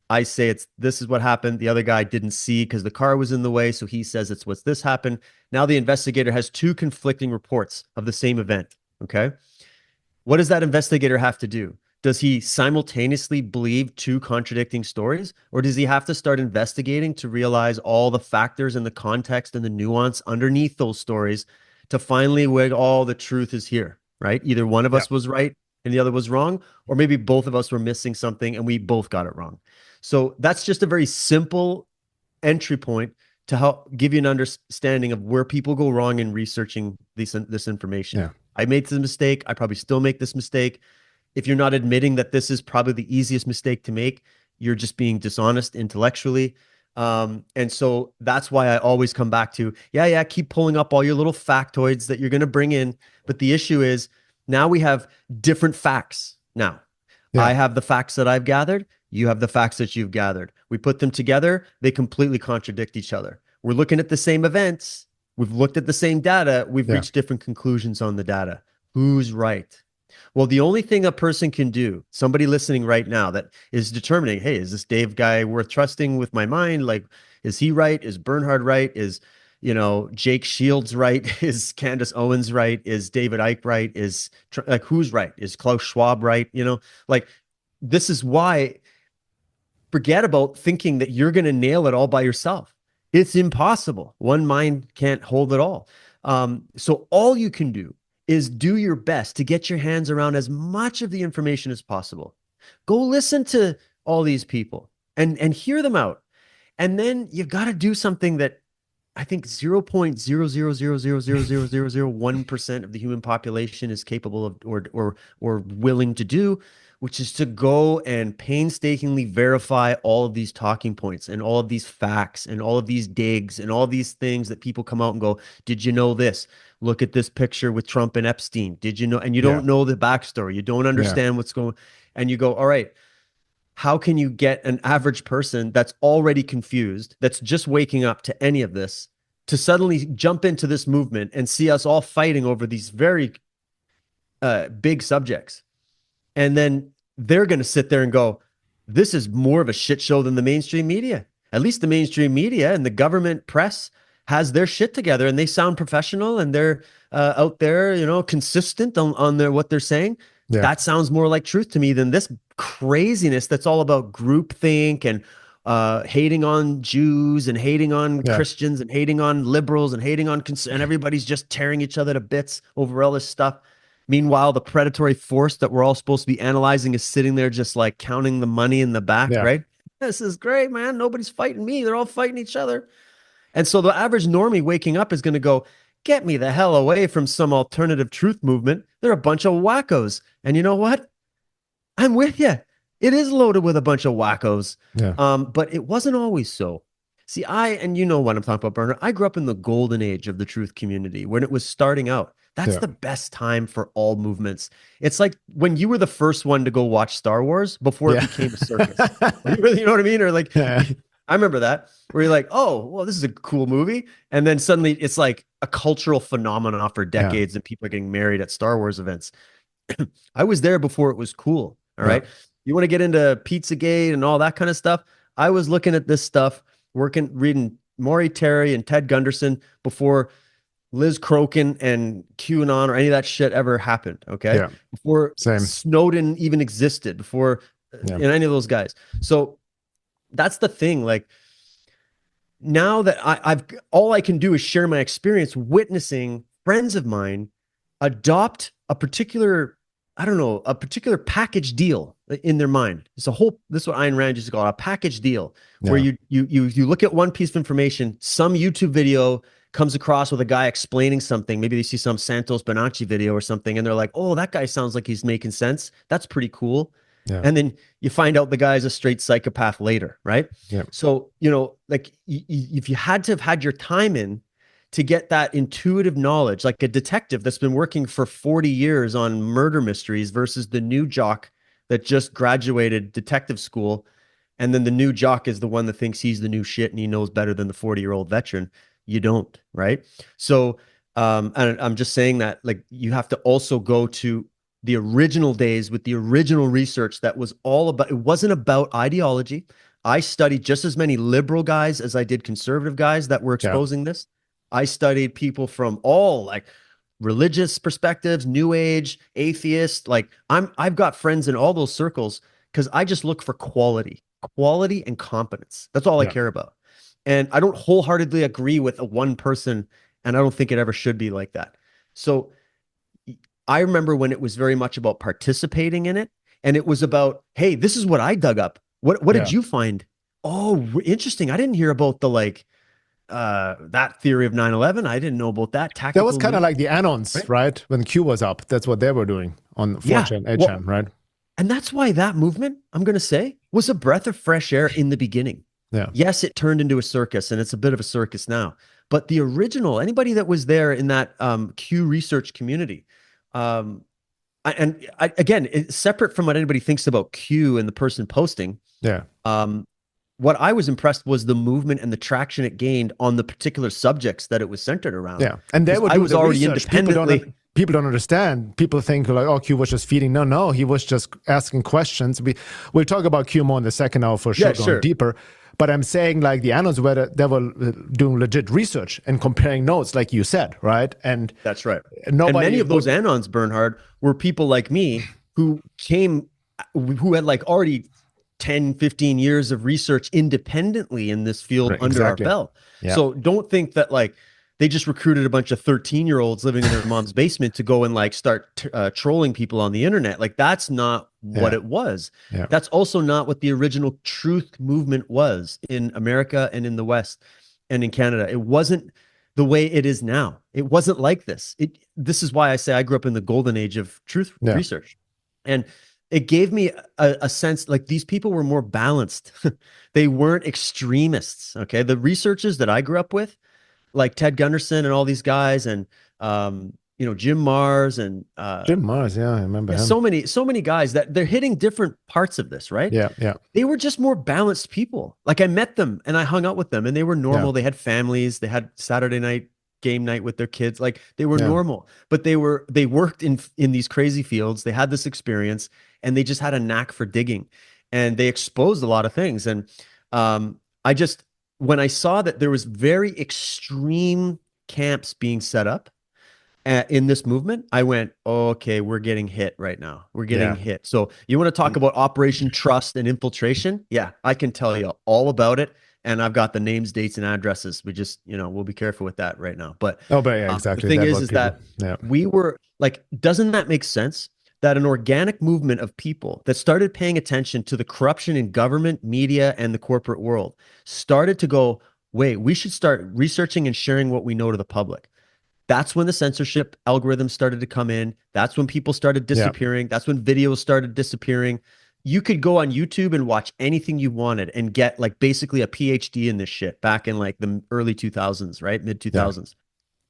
I say this is what happened. The other guy didn't see because the car was in the way. So he says this happened. Now the investigator has two conflicting reports of the same event, okay? What does that investigator have to do? Does he simultaneously believe two contradicting stories, or does he have to start investigating to realize all the factors and the context and the nuance underneath those stories to finally where all the truth is here, right? Either one of us was right and the other was wrong, or maybe both of us were missing something and we both got it wrong. So that's just a very simple entry point to help give you an understanding of where people go wrong in researching this information. Yeah. I made this mistake. I probably still make this mistake. If you're not admitting that this is probably the easiest mistake to make, you're just being dishonest intellectually. And so that's why I always come back to, yeah, keep pulling up all your little factoids that you're going to bring in. But the issue is now we have different facts. Now, Yeah. I have the facts that I've gathered. You have the facts that you've gathered. We put them together. They completely contradict each other. We're looking at the same events. We've looked at the same data. We've Yeah. reached different conclusions on the data. Who's right? Well, the only thing a person can do, somebody listening right now that is determining, hey, is this Dave guy worth trusting with my mind? Like, is he right? Is Bernhard right? Is, Jake Shields right? Is Candace Owens right? Is David Icke right? Like, who's right? Is Klaus Schwab right? Like, this is why forget about thinking that you're going to nail it all by yourself. It's impossible. One mind can't hold it all. So all you can do is do your best to get your hands around as much of the information as possible. Go listen to all these people and hear them out. And then you've got to do something that I think 0.000000001% of the human population is capable of or willing to do, which is to go and painstakingly verify all of these talking points and all of these facts and all of these digs and all these things that people come out and go, did you know this? Look at this picture with Trump and Epstein. Did you know? And you don't know the backstory. You don't understand what's going on. And you go, all right, how can you get an average person that's already confused, that's just waking up to any of this, to suddenly jump into this movement and see us all fighting over these very big subjects? And then they're going to sit there and go, this is more of a shit show than the mainstream media. At least the mainstream media and the government press has their shit together and they sound professional and they're out there, consistent on what they're saying. Yeah. That sounds more like truth to me than this craziness that's all about groupthink and hating on Jews and hating on Christians and hating on liberals and hating on and everybody's just tearing each other to bits over all this stuff. Meanwhile, the predatory force that we're all supposed to be analyzing is sitting there just like counting the money in the back, right? This is great, man. Nobody's fighting me. They're all fighting each other. And so the average normie waking up is going to go, get me the hell away from some alternative truth movement. They're a bunch of wackos. And you know what? I'm with you. It is loaded with a bunch of wackos. Yeah. But it wasn't always so. See, and you know what I'm talking about, Bernhard. I grew up in the golden age of the truth community when it was starting out. That's the best time for all movements. It's like when you were the first one to go watch Star Wars before it became a circus. You know what I mean? Or like, I remember that where you're like, oh, well, this is a cool movie. And then suddenly it's like a cultural phenomenon for decades and people are getting married at Star Wars events. I was there before it was cool. All right. You want to get into Pizzagate and all that kind of stuff? I was looking at this stuff, reading Maury Terry and Ted Gunderson before Liz Crokin and QAnon or any of that shit ever happened. Okay. Yeah. Before Snowden even existed, before any of those guys. So that's the thing. Like now that all I can do is share my experience witnessing friends of mine adopt a particular package deal in their mind. This is what Ayn Rand used to call it, a package deal, where you look at one piece of information, some YouTube video comes across with a guy explaining something. Maybe they see some Santos Bonacci video or something, and they're like, oh, that guy sounds like he's making sense. That's pretty cool. Yeah. And then you find out the guy's a straight psychopath later, right? Yeah. So, like if you had to have had your time in to get that intuitive knowledge, like a detective that's been working for 40 years on murder mysteries versus the new jock that just graduated detective school. And then the new jock is the one that thinks he's the new shit and he knows better than the 40-year-old veteran. You don't, right? So, and I'm just saying that, like, you have to also go to the original days with the original research that was all about, it wasn't about ideology. I studied just as many liberal guys as I did conservative guys that were exposing this. I studied people from all like religious perspectives, new age, atheist. Like I've got friends in all those circles because I just look for quality and competence. That's all I care about. And I don't wholeheartedly agree with a one person, and I don't think it ever should be like that. So I remember when it was very much about participating in it, and it was about, hey, this is what I dug up. What did you find? Oh, interesting. I didn't hear about the that theory of 9/11. I didn't know about that. That was kind of like the Anons, right? When Q was up, that's what they were doing on 4chan, 8chan, right? And that's why that movement, I'm going to say, was a breath of fresh air in the beginning. Yeah. Yes, it turned into a circus, and it's a bit of a circus now. But the original, anybody that was there in that Q research community, again, it's separate from what anybody thinks about Q and the person posting. Yeah. What I was impressed was the movement and the traction it gained on the particular subjects that it was centered around. Yeah, and they would I do was the already research. independently. People don't understand. People think like, oh, Q was just feeding. No, he was just asking questions. We'll talk about Q more in the second hour for sure, going deeper. But I'm saying like the annals they were doing legit research and comparing notes, like you said, right? And that's right. And many of those anons, Bernhard, were people like me who had like already 10, 15 years of research independently in this field under our belt. Yeah. So don't think that like they just recruited a bunch of 13-year-olds living in their mom's basement to go and like start trolling people on the internet. Like that's not what it was. Yeah. That's also not what the original truth movement was in America and in the West and in Canada. It wasn't the way it is now. It wasn't like this. This is why I say I grew up in the golden age of truth research. And it gave me a sense like these people were more balanced. They weren't extremists. Okay. The researchers that I grew up with, like Ted Gunderson and all these guys, and Jim Mars and Jim Mars, I remember him. So many guys that they're hitting different parts of this, right? Yeah. They were just more balanced people. Like I met them and I hung out with them, and they were normal. They had families. They had Saturday night game night with their kids. Like they were normal, but they worked in these crazy fields. They had this experience, and they just had a knack for digging, and they exposed a lot of things. And when I saw that there was very extreme camps being set up in this movement, I went, oh, okay, we're getting hit right now. We're getting hit. So you want to talk about Operation Trust and infiltration? Yeah, I can tell you all about it. And I've got the names, dates, and addresses. We just, we'll be careful with that right now. But exactly. The thing is that we were like, doesn't that make sense? That an organic movement of people that started paying attention to the corruption in government, media, and the corporate world started to go, wait, we should start researching and sharing what we know to the public. That's when the censorship algorithms started to come in. That's when people started disappearing. That's when videos started disappearing. You could go on YouTube and watch anything you wanted and get like basically a PhD in this shit back in like the early 2000s, right? Mid 2000s. Yeah.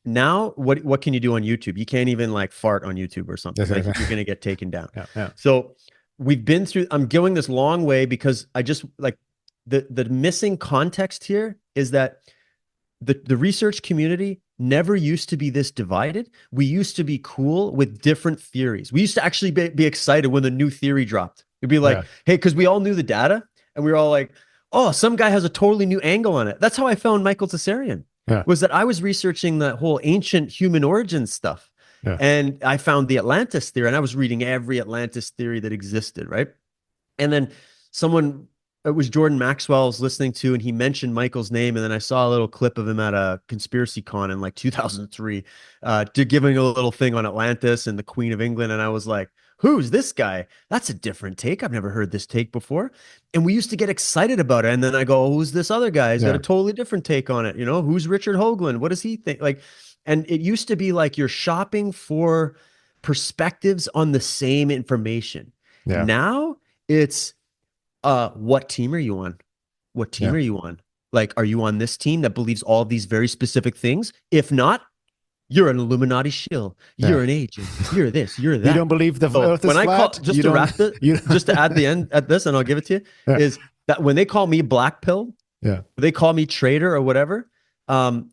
Now, what can you do on YouTube? You can't even like fart on YouTube or something. Like you're going to get taken down. So we've been through, I'm going this long way because I just like the missing context here is that the research community never used to be this divided. We used to be cool with different theories. We used to actually be excited when the new theory dropped. It'd be like, hey, because we all knew the data and we were all like, oh, some guy has a totally new angle on it. That's how I found Michael Tsarian. Was that I was researching the whole ancient human origin stuff. And I found the Atlantis theory, and I was reading every Atlantis theory that existed, right? And then it was Jordan Maxwell I was listening to, and he mentioned Michael's name, and then I saw a little clip of him at a conspiracy con in like 2003, giving a little thing on Atlantis and the Queen of England, and I was like, who's this guy? That's a different take. I've never heard this take before. And we used to get excited about it. And then I go, who's this other guy? He's got a totally different take on it. Who's Richard Hoagland? What does he think? Like, and it used to be like you're shopping for perspectives on the same information. Now it's, what team are you on? What team are you on? Like, are you on this team that believes all of these very specific things? If not, you're an Illuminati shill. You're an agent. You're this. You're that. You don't believe the Earth is flat? Just to add the end at this, and I'll give it to you, is that when they call me black pill, they call me traitor or whatever. I've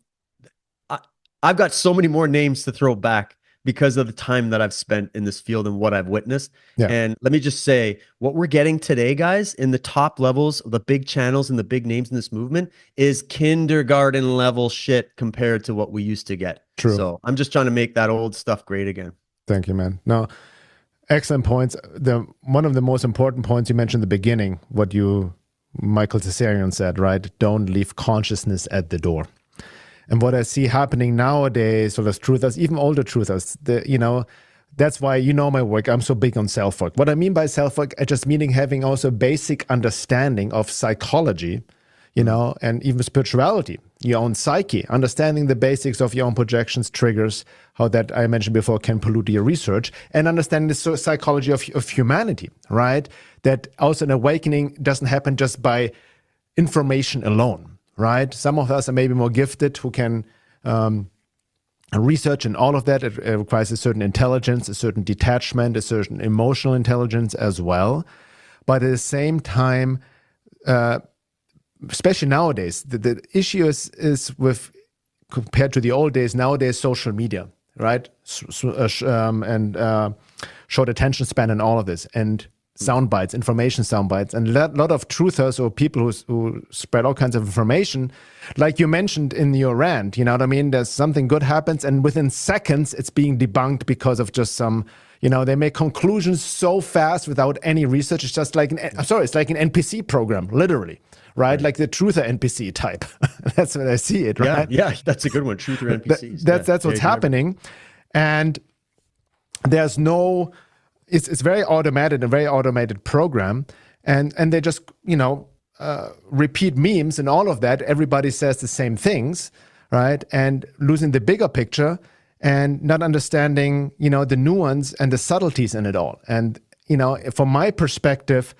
got so many more names to throw back because of the time that I've spent in this field and what I've witnessed. And let me just say, what we're getting today, guys, in the top levels of the big channels and the big names in this movement is kindergarten level shit compared to what we used to get. True. So I'm just trying to make that old stuff great again. Thank you, man. No, excellent points. One of the most important points you mentioned in the beginning, what Michael Tsarian said, right? Don't leave consciousness at the door. And what I see happening nowadays, so there's truthers, even older truthers, that's why my work, I'm so big on self-work. What I mean by self-work, I just meaning having also basic understanding of psychology, and even spirituality, your own psyche, understanding the basics of your own projections, triggers, how that I mentioned before can pollute your research, and understanding the psychology of humanity, right? That also an awakening doesn't happen just by information alone, right? Some of us are maybe more gifted who can research and all of that. It requires a certain intelligence, a certain detachment, a certain emotional intelligence as well. But at the same time, especially nowadays, the issue is with, compared to the old days, nowadays social media, right? And short attention span and all of this, and sound bites, information sound bites, and a lot of truthers or people who spread all kinds of information, like you mentioned in your rant, you know what I mean? There's something good happens, and within seconds it's being debunked because of just some, you know, they make conclusions so fast without any research. It's just like it's like an NPC program, literally, right? Like the truther NPC type. That's what I see it, right? Yeah, that's a good one. Truther NPCs. That's what's happening, and there's no. It's very automated, a very automated program, and they just, you know, repeat memes and all of that. Everybody says the same things, right? And losing the bigger picture and not understanding, you know, the nuance and the subtleties in it all. And, you know, from my perspective,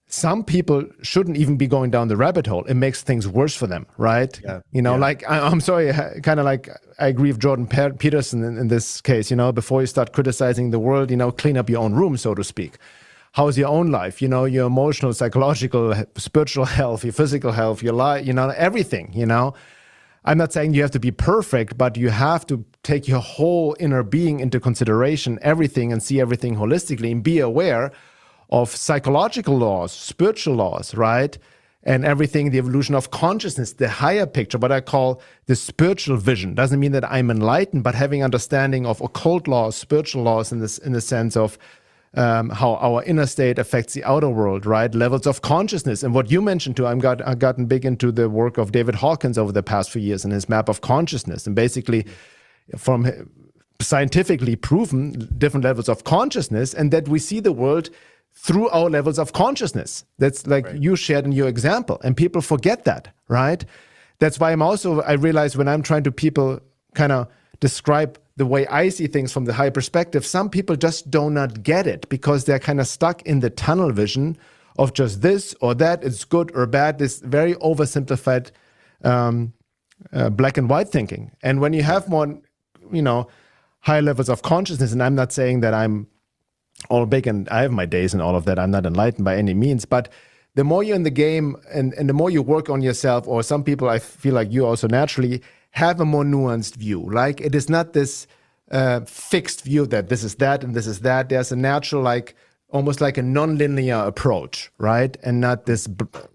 some people shouldn't even be going down the rabbit hole. It makes things worse for them, right? Yeah. You know, like, I'm sorry, kind of like I agree with Jordan Peterson in this case, you know, before you start criticizing the world, you know, clean up your own room, so to speak. How's your own life? You know, your emotional, psychological, spiritual health, your physical health, your life, you know, everything, you know. I'm not saying you have to be perfect, but you have to take your whole inner being into consideration, everything, and see everything holistically, and be aware of psychological laws, spiritual laws, right? And everything, the evolution of consciousness, the higher picture, what I call the spiritual vision. Doesn't mean that I'm enlightened, but having understanding of occult laws, spiritual laws in the sense of how our inner state affects the outer world, right? Levels of consciousness. And what you mentioned too, I've gotten big into the work of David Hawkins over the past few years and his map of consciousness. And basically from scientifically proven different levels of consciousness, and that we see the world through our levels of consciousness. That's like you shared in your example, and people forget that, right? That's why I realize when I'm trying to people kind of describe the way I see things from the high perspective, some people just do not get it because they're kind of stuck in the tunnel vision of just this or that, it's good or bad, this very oversimplified black and white thinking. And when you have more, you know, high levels of consciousness, and I'm not saying that I'm all big and I have my days and all of that, I'm not enlightened by any means, but the more you're in the game and the more you work on yourself, or some people, I feel like you also naturally have a more nuanced view. Like it is not this fixed view that this is that and this is that. There's a natural, like almost like a non-linear approach, right? And not this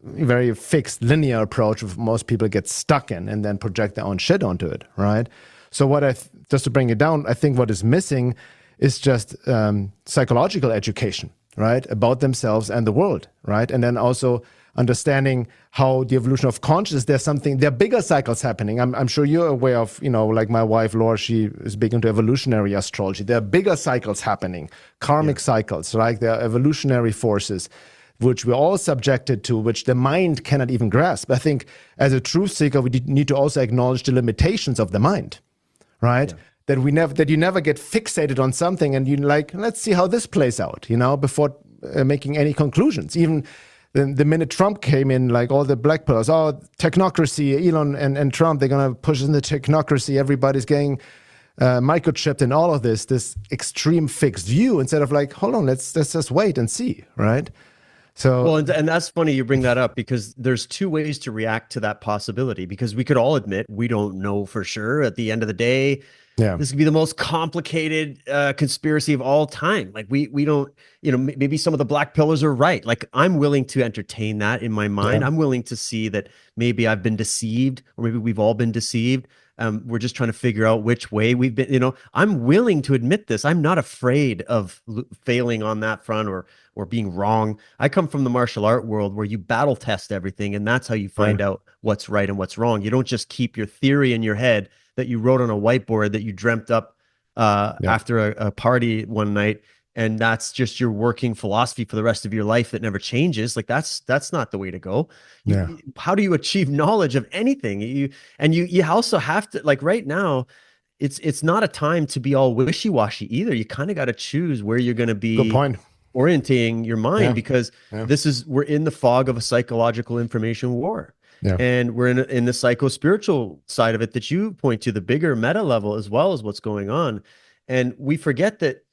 very fixed linear approach which most people get stuck in and then project their own shit onto it, right? So just to bring it down, I think what is missing is just psychological education, right? About themselves and the world, right? And then also understanding how the evolution of consciousness, there are bigger cycles happening. I'm sure you're aware of, you know, like my wife, Laura, she is big into evolutionary astrology. There are bigger cycles happening, karmic cycles, right? There are evolutionary forces, which we're all subjected to, which the mind cannot even grasp. I think as a truth seeker, we need to also acknowledge the limitations of the mind, right? Yeah. That you never get fixated on something and you like, let's see how this plays out, you know, before making any conclusions. Even the minute Trump came in, like all the black pillars, technocracy, Elon and Trump, they're going to push in the technocracy. Everybody's getting microchipped and all of this extreme fixed view instead of like, hold on, let's just wait and see, right? So, well, and that's funny you bring that up because there's two ways to react to that possibility, because we could all admit we don't know for sure at the end of the day. Yeah, this could be the most complicated conspiracy of all time. Like we don't, you know, maybe some of the black pillars are right. Like I'm willing to entertain that in my mind. Yeah. I'm willing to see that maybe I've been deceived, or maybe we've all been deceived. We're just trying to figure out which way we've been, you know. I'm willing to admit this. I'm not afraid of failing on that front or being wrong. I come from the martial art world where you battle test everything, and that's how you find out what's right and what's wrong. You don't just keep your theory in your head that you wrote on a whiteboard that you dreamt up after a party one night, and that's just your working philosophy for the rest of your life that never changes. Like that's not the way to go. How do you achieve knowledge of anything? You also have to, like right now, it's not a time to be all wishy-washy either. You kind of got to choose where you're going to be. Good point. orientating your mind, Yeah. because Yeah. we're in the fog of a psychological information war. Yeah. And we're in the psycho-spiritual side of it that you point to, the bigger meta level, as well as what's going on. And we forget that,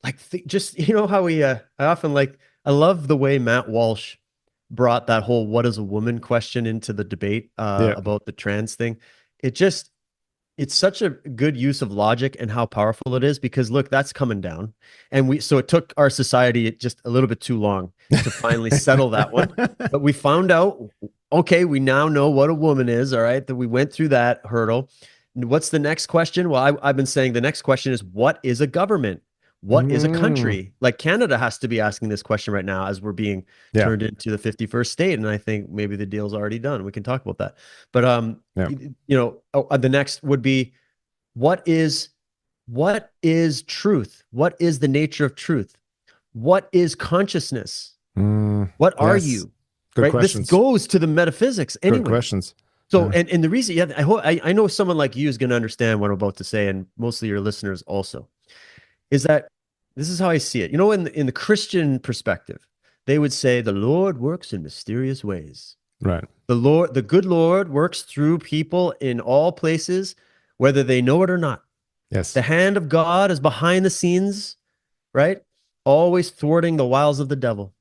like, just, how I love the way Matt Walsh brought that whole "what is a woman" question into the debate Yeah. about the trans thing. It's such a good use of logic and how powerful it is, because look, that's coming down. And so it took our society just a little bit too long to finally settle that one. But we found out, okay, we now know what a woman is. All right. That we went through that hurdle. What's the next question? Well, I've been saying the next question is, what is a government? What is a country? Like, Canada has to be asking this question right now as we're being turned into the 51st state. And I think maybe the deal's already done. We can talk about that. But the next would be, what is truth? What is the nature of truth? What is consciousness? What are you? Good right? questions. This goes to the metaphysics anyway. Good questions. So, and the reason, I know someone like you is going to understand what I'm about to say, and mostly your listeners also, is that this is how I see it. In the Christian perspective, they would say the Lord works in mysterious ways. Right. The good Lord works through people in all places, whether they know it or not. Yes. The hand of God is behind the scenes, right? Always thwarting the wiles of the devil.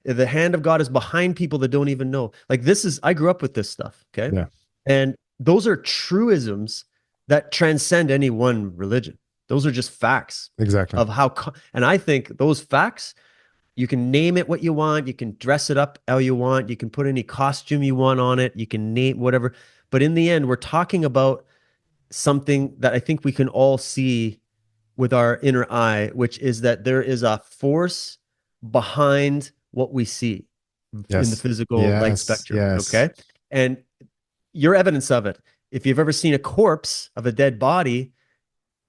The hand of God is behind people that don't even know. Like, I grew up with this stuff, okay? Yeah. And those are truisms that transcend any one religion. Those are just facts. Exactly. Of and I think those facts, you can name it what you want. You can dress it up how you want. You can put any costume you want on it. You can name whatever. But in the end, we're talking about something that I think we can all see with our inner eye, which is that there is a force behind what we see in the physical light spectrum. Yes. Okay. And you're evidence of it. If you've ever seen a corpse of a dead body,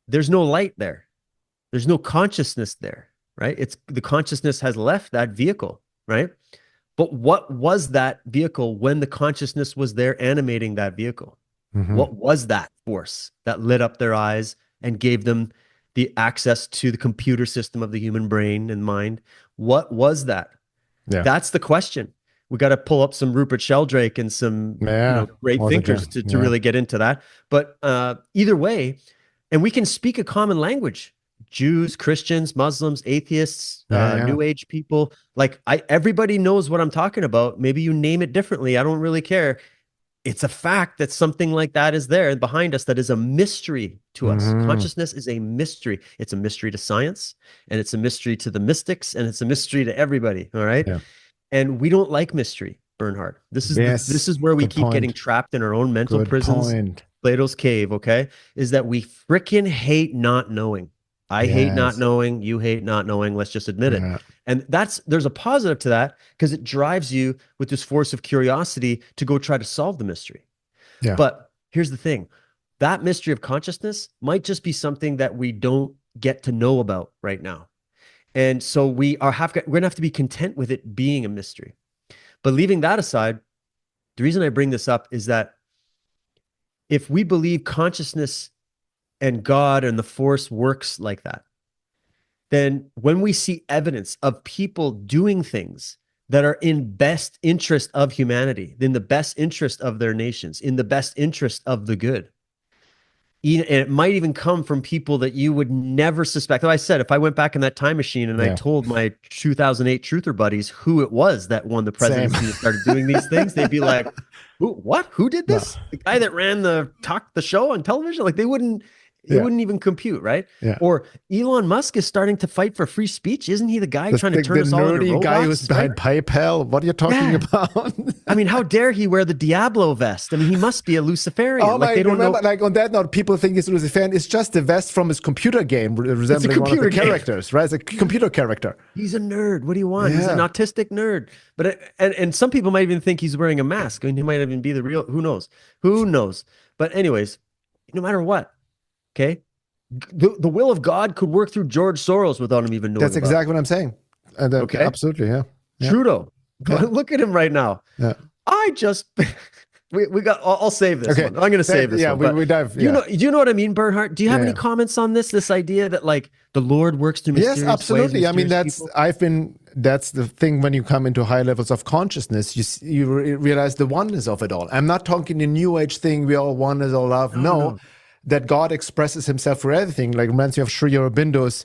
there's no light there. There's no consciousness there, right? The consciousness has left that vehicle, right? But what was that vehicle when the consciousness was there animating that vehicle? Mm-hmm. What was that force that lit up their eyes and gave them the access to the computer system of the human brain and mind? What was that? Yeah. That's the question. We got to pull up some Rupert Sheldrake and some great thinkers to really get into that. But either way, and we can speak a common language. Jews, Christians, Muslims, atheists, New Age people. Like, everybody knows what I'm talking about. Maybe you name it differently. I don't really care. It's a fact that something like that is there behind us that is a mystery to us. Consciousness is a mystery. It's a mystery to science, and it's a mystery to the mystics, and it's a mystery to everybody. All right. Yeah. And we don't like mystery, Bernhard. This is where we keep getting trapped in our own mental prisons. Plato's cave, okay, is that we freaking hate not knowing. I hate not knowing. You hate not knowing. Let's just admit it. And there's a positive to that, because it drives you with this force of curiosity to go try to solve the mystery. Yeah. But here's the thing. That mystery of consciousness might just be something that we don't get to know about right now. And so we're going to have to be content with it being a mystery. But leaving that aside, the reason I bring this up is that if we believe consciousness and God and the force works like that, then when we see evidence of people doing things that are in best interest of humanity, in the best interest of their nations, in the best interest of the good, and it might even come from people that you would never suspect. Like I said, if I went back in that time machine and I told my 2008 truther buddies who it was that won the presidency and started doing these things, they'd be like, who did this? No. The guy that ran the show on television? Like, they wouldn't even compute, right? Yeah. Or Elon Musk is starting to fight for free speech. Isn't he the guy trying to turn us all into robots? The guy who's behind PayPal. What are you talking about? I mean, how dare he wear the Diablo vest? I mean, he must be a Luciferian. Oh, they don't know. Like, on that note, people think he's a Luciferian. It's just the vest from his computer game resembling one of the characters, right? It's a computer character. He's a nerd. What do you want? Yeah. He's an autistic nerd. But and some people might even think he's wearing a mask. I mean, he might even be the real. Who knows? Who knows? But anyways, no matter what. Okay, the will of God could work through George Soros without him even knowing. That's exactly what I'm saying. Okay, absolutely, yeah. Trudeau, look at him right now. Yeah, we got. I'll save this Okay. one. I'm going to save this Yeah, one. But we dive. you Yeah. know, do you know what I mean, Bernhard? Do you have Yeah, any yeah. comments on this? This idea that like the Lord works through Yes, mysterious ways, absolutely. I mean, mysterious people? that's the thing when you come into high levels of consciousness, you realize the oneness of it all. I'm not talking the new age thing, we all one is all love. No, that God expresses himself for everything. Like reminds me of Sri Aurobindo's,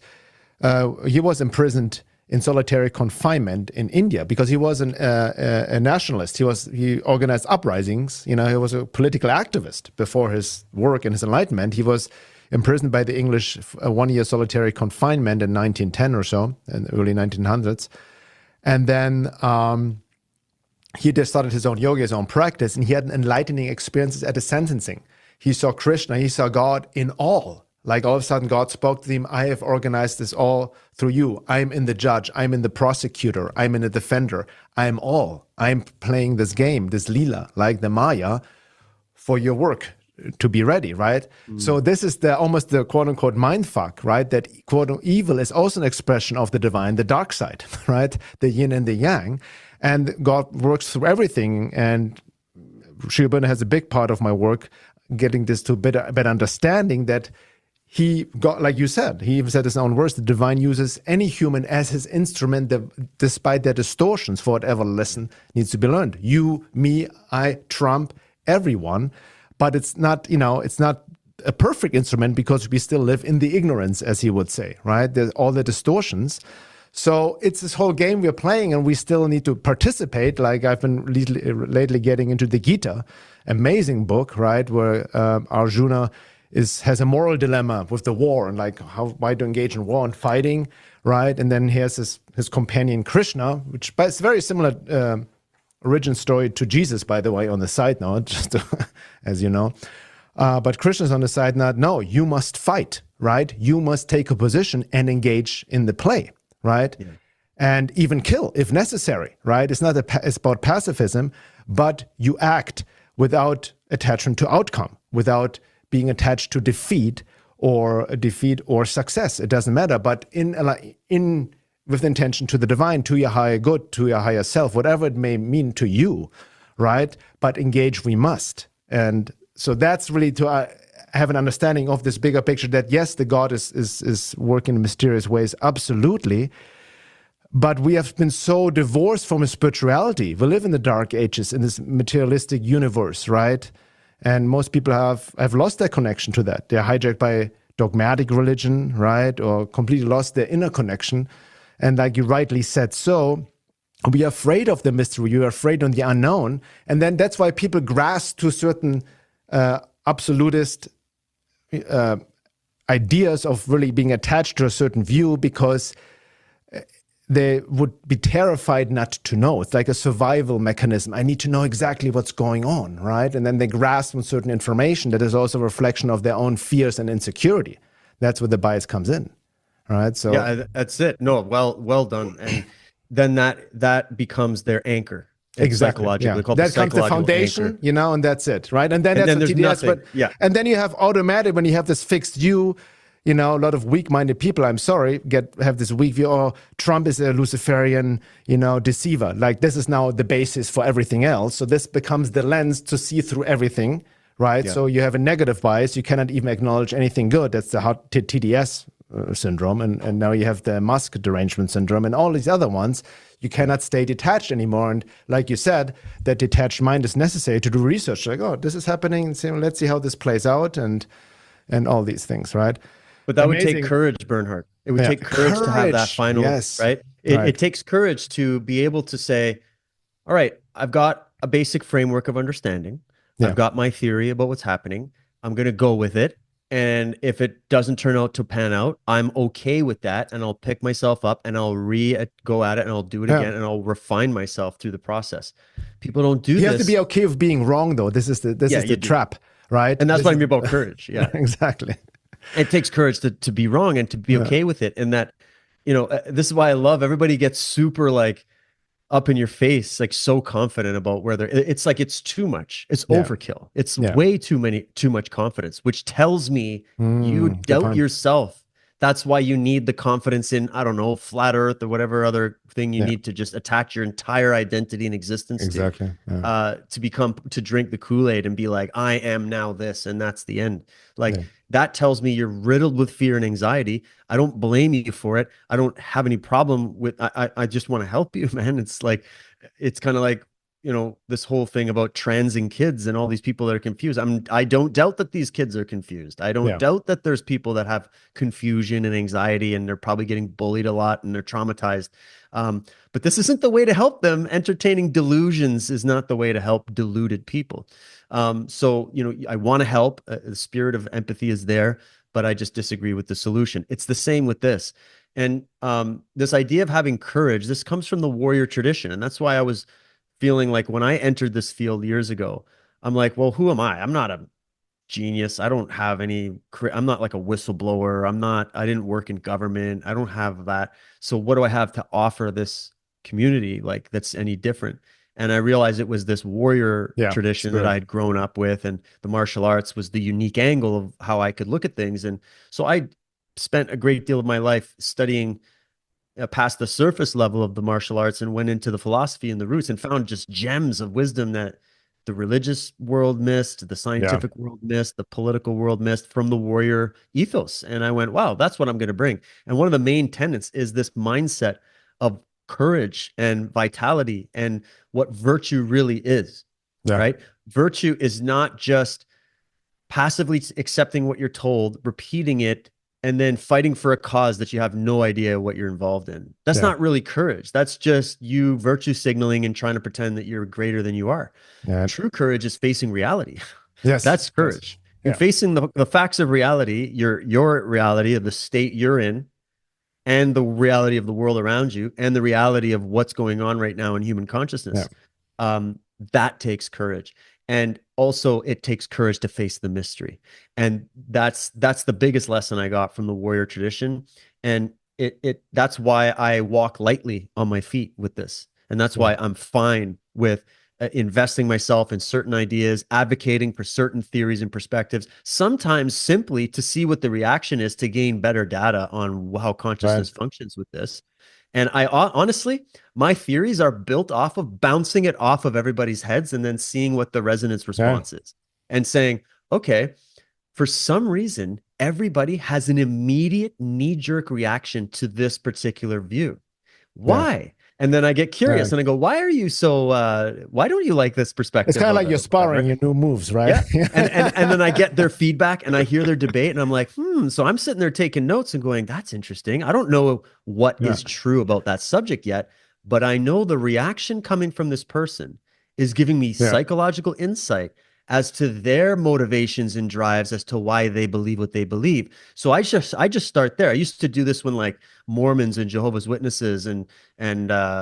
he was imprisoned in solitary confinement in India because he was a nationalist. He organized uprisings. You know, he was a political activist before his work and his enlightenment. He was imprisoned by the English 1 year solitary confinement in 1910 or so, in the early 1900s. And then he just started his own yoga, his own practice, and he had enlightening experiences at the sentencing. He saw Krishna, he saw God in all. Like all of a sudden God spoke to him, I have organized this all through you. I'm in the judge, I'm in the prosecutor, I'm in the defender. I'm all. I'm playing this game, this lila, like the Maya, for your work to be ready, right? So this is almost the quote unquote mind fuck, right? That quote unquote evil is also an expression of the divine, the dark side, right? The yin and the yang. And God works through everything. And Sri Aurobindo has a big part of my work, getting this to a better understanding that he got, like you said, he even said his own words, the divine uses any human as his instrument, despite their distortions for whatever lesson needs to be learned. You, me, I, Trump, everyone. But it's not, it's not a perfect instrument because we still live in the ignorance, as he would say, right? There's all the distortions. So it's this whole game we're playing and we still need to participate. Like I've been lately getting into the Gita, amazing book, right? Where Arjuna has a moral dilemma with the war and like why to engage in war and fighting, right? And then he has his companion Krishna, which is very similar origin story to Jesus, by the way, on the side note, just as you know. But Krishna's on the side note, no, you must fight, right? You must take a position and engage in the play, right? Yeah. And even kill if necessary, right? It's not it's about pacifism, but you act without attachment to outcome, without being attached to defeat or success. It doesn't matter, but with intention to the divine, to your higher good, to your higher self, whatever it may mean to you, right? But engage we must. And so that's really to have an understanding of this bigger picture that yes, the God is working in mysterious ways, absolutely. But we have been so divorced from his spirituality. We live in the dark ages in this materialistic universe, right? And most people have lost their connection to that. They're hijacked by dogmatic religion, right? Or completely lost their inner connection. And like you rightly said, so we are afraid of the mystery. You are afraid of the unknown. And then that's why people grasp to certain absolutist ideas of really being attached to a certain view because they would be terrified not to know. It's like a survival mechanism. I need to know exactly what's going on, right? And then they grasp on certain information that is also a reflection of their own fears and insecurity. That's where the bias comes in, right? So yeah, that's it. No, well done. And then that becomes their anchor. Exactly. Yeah. That comes the foundation, anchor. And that's it, right? And then that's the TDS. But yeah, and then you have automatic when you have this fixed view. A lot of weak-minded people, I'm sorry, have this weak view, oh, Trump is a Luciferian, deceiver. Like this is now the basis for everything else. So this becomes the lens to see through everything, right? Yeah. So you have a negative bias. You cannot even acknowledge anything good. That's the TDS syndrome. And now you have the Musk derangement syndrome and all these other ones. You cannot stay detached anymore. And like you said, that detached mind is necessary to do research. Like, oh, this is happening. So let's see how this plays out and all these things, right? But that would take courage, Bernhard. It would take courage to have that final, right? It takes courage to be able to say, all right, I've got a basic framework of understanding. Yeah. I've got my theory about what's happening. I'm going to go with it. And if it doesn't turn out to pan out, I'm okay with that. And I'll pick myself up and I'll go at it and I'll do it again and I'll refine myself through the process. People don't do this. You have to be okay with being wrong, though. This is the trap, right? And that's what I mean about courage. Yeah, exactly. It takes courage to be wrong and to be okay with it. And that, this is why I love everybody gets super like up in your face, like so confident about where it's like, it's too much. It's overkill. It's way too much confidence, which tells me you doubt yourself. That's why you need the confidence in, I don't know, flat earth or whatever other thing you Yeah, need to just attach your entire identity and existence exactly. Yeah, to drink the Kool-Aid and be like, I am now this, and that's the end. Like yeah, that tells me you're riddled with fear and anxiety. I don't blame you for it. I don't have any problem with, I just want to help you, man. It's like, it's kind of like, this whole thing about transing kids and all these people that are confused. I don't doubt that these kids are confused. I don't yeah, doubt that there's people that have confusion and anxiety and they're probably getting bullied a lot and they're traumatized. But this isn't the way to help them. Entertaining delusions is not the way to help deluded people. So, I want to help. The spirit of empathy is there, but I just disagree with the solution. It's the same with this. And this idea of having courage, this comes from the warrior tradition. And that's why I was feeling like when I entered this field years ago, I'm like, well, who am I? I'm not a genius. I don't have I'm not like a whistleblower. I didn't work in government. I don't have that. So what do I have to offer this community like that's any different? And I realized it was this warrior yeah. tradition that Spirit. I had grown up with, and the martial arts was the unique angle of how I could look at things. And so I spent a great deal of my life studying past the surface level of the martial arts and went into the philosophy and the roots and found just gems of wisdom that the religious world missed, the Yeah, scientific world missed, the political world missed from the warrior ethos. And I went, wow, that's what I'm going to bring. And one of the main tenets is this mindset of courage and vitality and what virtue really is, yeah, right? Virtue is not just passively accepting what you're told, repeating it, and then fighting for a cause that you have no idea what you're involved in. That's yeah, not really courage. That's just you virtue signaling and trying to pretend that you're greater than you are. yeah. True courage is facing reality. Yes, That's yes, courage. You're yeah, facing the facts of reality, your reality of the state you're in, and the reality of the world around you, and the reality of what's going on right now in human yeah, consciousness. That takes courage. And also it takes courage to face the mystery. And that's the biggest lesson I got from the warrior tradition. And that's why I walk lightly on my feet with this. And that's yeah, why I'm fine with investing myself in certain ideas, advocating for certain theories and perspectives, sometimes simply to see what the reaction is to gain better data on how right. consciousness functions with this. And I honestly, my theories are built off of bouncing it off of everybody's heads and then seeing what the resonance Yeah, response is and saying, okay, for some reason, everybody has an immediate knee jerk reaction to this particular view. yeah, Why? And then I get yeah. curious and I go, why don't you like this It's perspective kind of of like it you're or whatever? sparring your new moves, right? Yeah. And then I get their feedback and I hear their debate and I'm like, so I'm sitting there taking notes and going, that's interesting. I don't know what Yeah, is true about that subject yet, but I know the reaction coming from this person is giving me yeah, psychological insight as to their motivations and drives as to why they believe what they believe. So I just start there. I used to do this when like Mormons and Jehovah's Witnesses and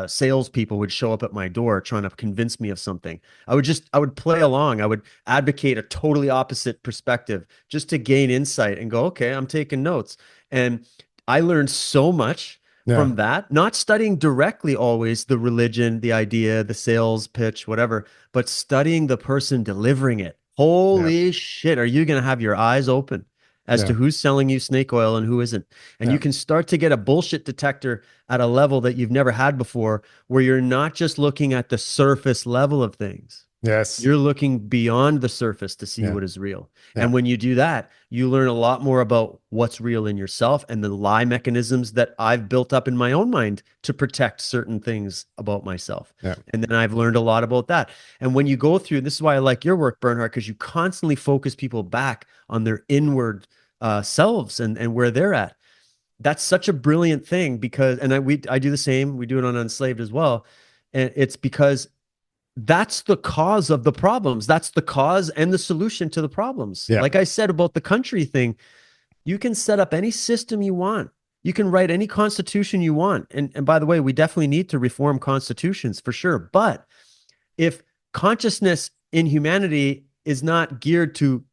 salespeople would show up at my door trying to convince me of something. I would play along. I would advocate a totally opposite perspective just to gain insight and go, okay, I'm taking notes. And I learned so much yeah, from that, not studying directly always the religion, the idea, the sales pitch, whatever, but studying the person delivering it. yeah, Holy shit, are you going to have your eyes open as yeah, to who's selling you snake oil and who isn't? And yeah. you can start to get a bullshit detector at a level that you've never had before, where you're not just looking at the surface level of things. Yes, You're looking beyond the surface to see yeah, what is real. yeah, And when you do that, you learn a lot more about what's real in yourself and the lie mechanisms that I've built up in my own mind to protect certain things about myself. yeah, And then I've learned a lot about that. And when you go through, this is why I like your work, Bernhard, because you constantly focus people back on their inward selves and where they're at. That's such a brilliant thing because, and I do the same. We do it on Unslaved as well. And it's because that's the cause of the problems. That's the cause and the solution to the problems. yeah, Like I said about the country thing, you can set up any system you want. You can write any constitution you want. And by the way, we definitely need to reform constitutions for sure. But if consciousness in humanity is not geared to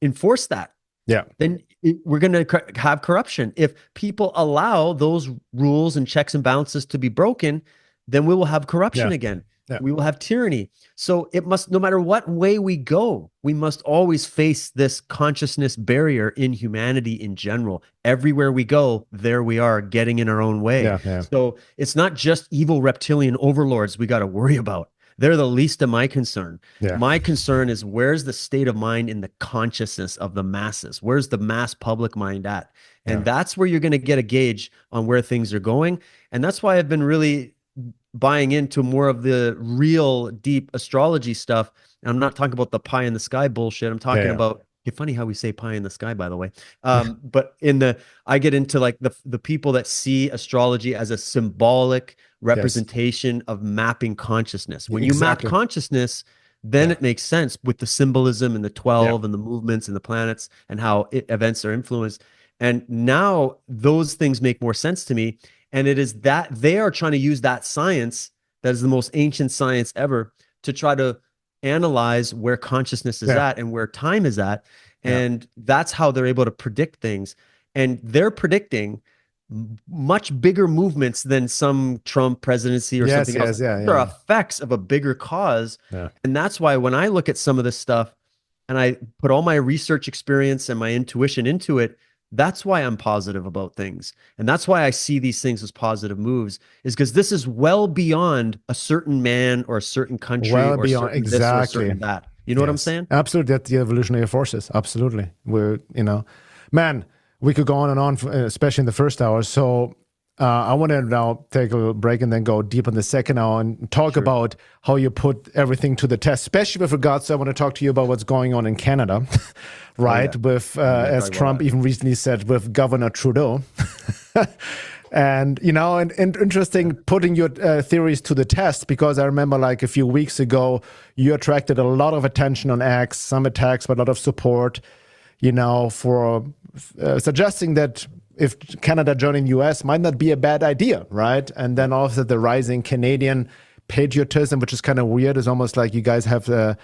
enforce that, yeah, then we're going to have corruption. If people allow those rules and checks and balances to be broken, then we will have corruption yeah, again. we will have tyranny. So it must, no matter what way we go, we must always face this consciousness barrier in humanity in general. Everywhere we go, there we are getting in our own way. So it's not just evil reptilian overlords we got to worry about. They're the least of my concern. My concern is, where's the state of mind in the consciousness of the masses? Where's the mass public mind at? And that's where you're going to get a gauge on where things are going. And that's why I've been really buying into more of the real deep astrology stuff. And I'm not talking about the pie in the sky bullshit. I'm talking about, it's funny how we say pie in the sky, by the way. But I get into like the people that see astrology as a symbolic representation of mapping consciousness. When you map consciousness, then it makes sense with the symbolism and the 12 and the movements and the planets and how events are influenced. And now those things make more sense to me. And it is that they are trying to use that science, that is the most ancient science ever, to try to analyze where consciousness is at and where time is at. And that's how they're able to predict things. And they're predicting much bigger movements than some Trump presidency or something else. They're effects of a bigger cause. And that's why when I look at some of this stuff and I put all my research experience and my intuition into it, that's why I'm positive about things. And that's why I see these things as positive moves, is because this is well beyond a certain man or a certain country or beyond this or certain that. You know what I'm saying? Absolutely. That's the evolutionary forces. Absolutely. Man, we could go on and on, especially in the first hour. So I want to now take a little break and then go deep in the second hour and talk about how you put everything to the test, especially with regards to, I want to talk to you about what's going on in Canada, right? With, as Trump even recently said, with Governor Trudeau. And, and interesting putting your theories to the test, because I remember like a few weeks ago, you attracted a lot of attention on X, some attacks, but a lot of support, for suggesting that if Canada joining US might not be a bad idea, right? And then also the rising Canadian patriotism, which is kind of weird. It's almost like you guys have a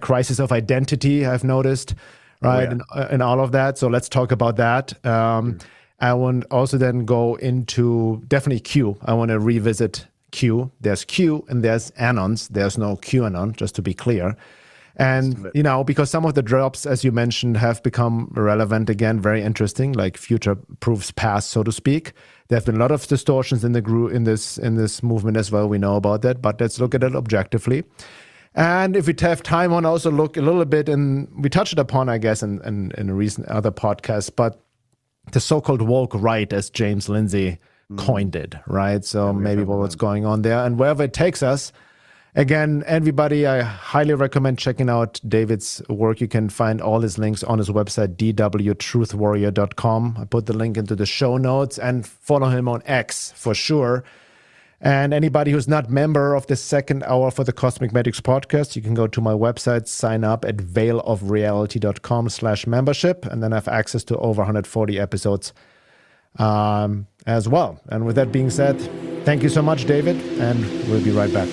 crisis of identity, I've noticed, right? And all of that. So let's talk about that. I want also then go into definitely Q. I want to revisit Q. There's Q and there's Anons. There's no QAnon, just to be clear. And, because some of the drops, as you mentioned, have become relevant again, very interesting, like future proofs past, so to speak. There have been a lot of distortions in the group, in this movement as well. We know about that, but let's look at it objectively. And if we have time, I want to also look a little bit, and we touched it upon, I guess, in a recent other podcast, but the so-called woke right, as James Lindsay coined it, right? So maybe what's going on there, and wherever it takes us. Again, everybody, I highly recommend checking out David's work. You can find all his links on his website, dwtruthwarrior.com. I put the link into the show notes, and follow him on X for sure. And anybody who's not member of the second hour for the Cosmic Medics podcast, you can go to my website, sign up at veilofreality.com/membership, and then have access to over 140 episodes as well. And with that being said, thank you so much, David, and we'll be right back.